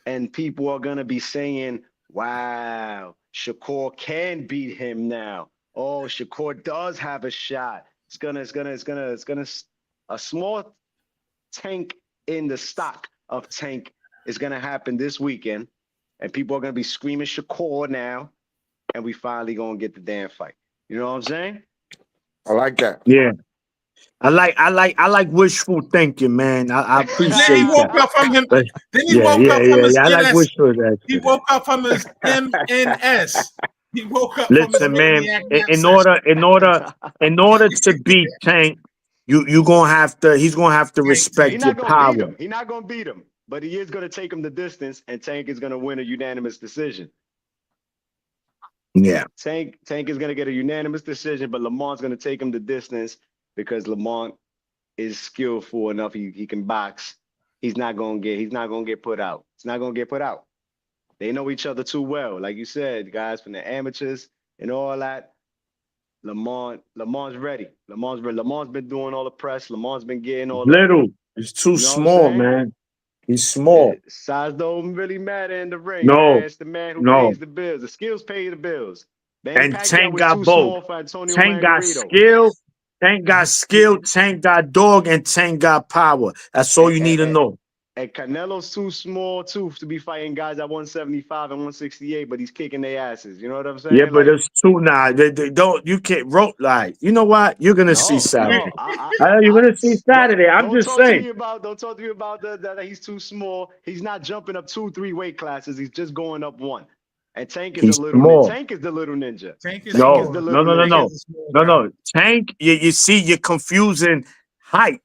and people are gonna be saying, "Wow, Shakur can beat him now. Oh, Shakur does have a shot." It's gonna a small Tank in the stock of Tank is gonna happen this weekend, and people are gonna be screaming Shakur now, and we finally gonna get the damn fight. You know what I'm saying? I like that. Yeah. I like wishful thinking, man. I appreciate Then he that. woke up from him. But Then he woke up from his I like NS. wishful thinking. He woke up from his MNS. He woke up Listen, from his man. maniac nap In session. order to beat Tank, he's gonna have to respect He's your not gonna beat power. him. He's not gonna beat him, but he is gonna take him the distance, and Tank is gonna win a unanimous decision. Yeah. Tank is gonna get a unanimous decision, but Lamont's gonna take him the distance because Lamont is skillful enough. He can box. He's not gonna get put out. It's not gonna get put out. They know each other too well. Like you said, guys, from the amateurs and all that. Lamont's ready. Lamont's been doing all the press. Lamont's been getting all the. Little. He's too small, man. He's small. Size don't really matter in the ring, No, man. It's the man who no. pays the bills. The skills pay the bills. And Tank got both. Tank got skill. Tank got skill. Tank got dog, and Tank got power. That's all you need to know. And Canelo's too small too to be fighting guys at 175 and 168, but he's kicking their asses. You know what I'm saying? Yeah, but it's too now. They don't. You can't rope like. You know what? You're gonna see Saturday. You're gonna see Saturday. I'm just saying. Don't talk to me about that he's too small. He's not jumping up 2-3 weight classes. He's just going up one. And Tank is the little ninja. Tank is the little ninja. No. Tank, you see, you're confusing height,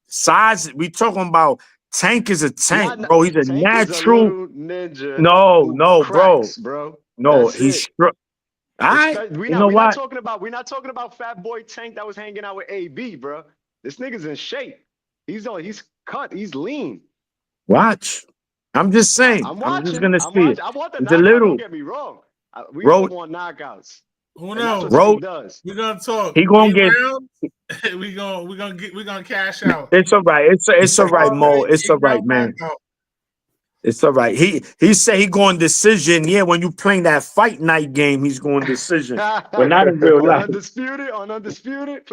size. We talking about Tank is a tank, bro. He's a Tank natural ninja. No, cracks, bro. No, he's all right. We're not talking about Fat Boy Tank that was hanging out with AB, bro. This nigga's in shape. He's cut. He's lean. Watch. I'm just saying. I'm just gonna see it. I want the it's knockout, a little. don't get me wrong. We Roach, want knockouts. Who knows? Roach, we're gonna talk. He gonna get. we're gonna cash out. It's all right. It's all right, Mo. It's all right, man. It's all right. He said he going decision. Yeah, when you playing that fight night game, he's going decision. But not in real life. Undisputed. Undisputed.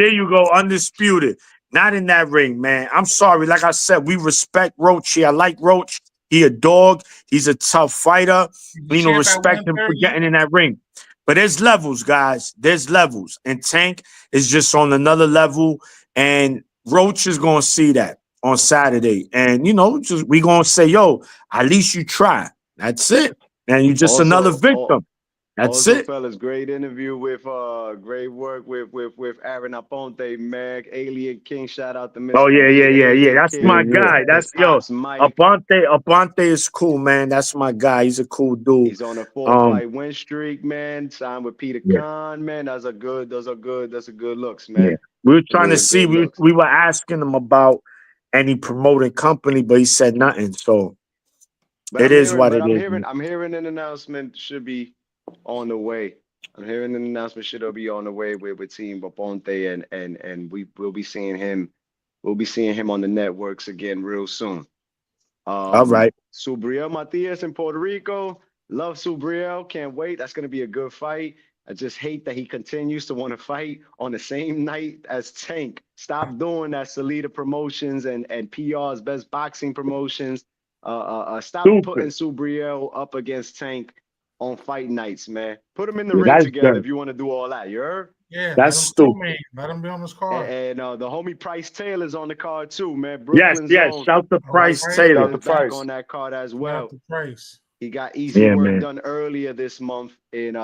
There you go. Undisputed. Not in that ring, man. I'm sorry. Like I said, we respect Roach here. I like Roach. He a dog. He's a tough fighter. Respect him for getting in that ring. But there's levels, guys. There's levels. And Tank is just on another level. And Roach is going to see that on Saturday. And, we going to say, yo, at least you try. That's it. And you just another victim. That's Also, it. fellas, great interview with great work with Arron Aponte, Meg, Alien King. Shout out to Mr. Oh yeah, B, yeah, yeah, yeah. Alien That's King, my Yeah. guy. his That's yo. pops, Mike. Aponte is cool, man. That's my guy. He's a cool dude. He's on a 4-fight win streak, man. Signed with Peter Yeah. Khan, man. Those are good looks, Yeah. man. We were trying to Those are see. good looks. We were asking him about any promoting company, but he said nothing. So But it is what it is. I'm hearing an announcement should be on the way. I'm hearing an announcement should be on the way with Team Aponte, and we'll be seeing him. We'll be seeing him on the networks again real soon. All right. Subriel Matias in Puerto Rico. Love Subriel. Can't wait. That's gonna be a good fight. I just hate that he continues to want to fight on the same night as Tank. Stop doing that, Salida Promotions and PR's Best Boxing Promotions. Stop putting Subriel up against Tank on fight nights, man. Put them in the ring together if you want to do all that. You heard? Yeah, that's stupid. Let him be on this card. And the homie Price Taylor's on the card too, man. Yes. Zone. Shout to Price Price Taylor. Shout to Back Price. on that card as well. The Price. He got easy work man. done earlier this month in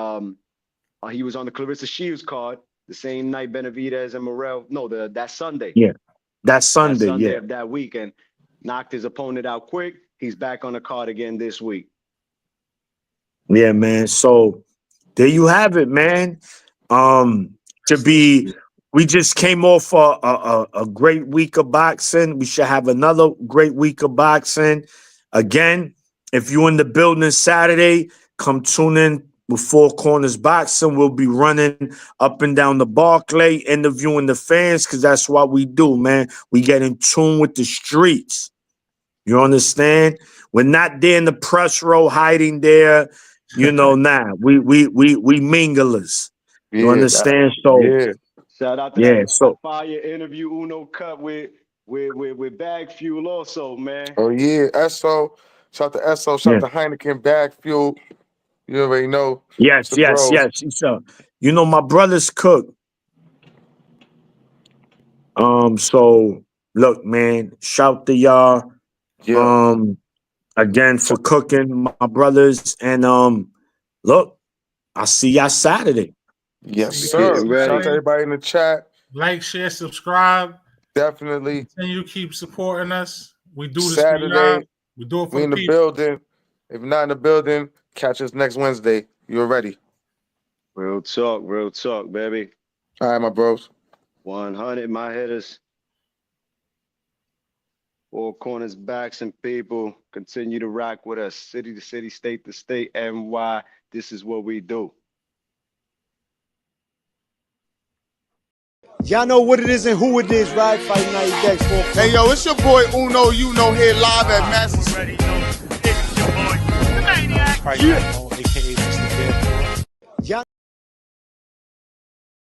he was on the Clarissa Shields card the same night Benavidez and Morrell. No, that Sunday. Yeah. That Sunday, yeah. Of that weekend. Knocked his opponent out quick. He's back on the card again this week. Yeah, man. So there you have it, man. We just came off a great week of boxing. We should have another great week of boxing. Again, if you're in the building Saturday, come tune in with Four Corners Boxing. We'll be running up and down the Barclays, interviewing the fans, because that's what we do, man. We get in tune with the streets. You understand? We're not there in the press row hiding there. You know, we minglers. You understand? Shout out to that fire interview Uno cut with Bag Fuel also, man. Oh yeah, Esso. Shout to Esso. Shout to Heineken, Bag Fuel. You already know. Yes. So, you know, my brother's cook. So look, man, shout to y'all. Yeah. Again for cooking, my brothers, and look, I'll see y'all Saturday. Yes, sir. Shout out to everybody in the chat. Like, share, subscribe. Definitely. Continue keep supporting us. We do this Saturday. We do it for we in the building. If you're not in the building, catch us next Wednesday. You're ready. Real talk, baby. All right, my bros. 100, my hitters. Four Corners Boxing people. Continue to rock with us. City to city, state to state, NY. This is what we do. Y'all know what it is and who it is, right? Fight Night Dex. Hey, yo, it's your boy Uno, here live at Master. It's your boy, the Maniac. Yeah.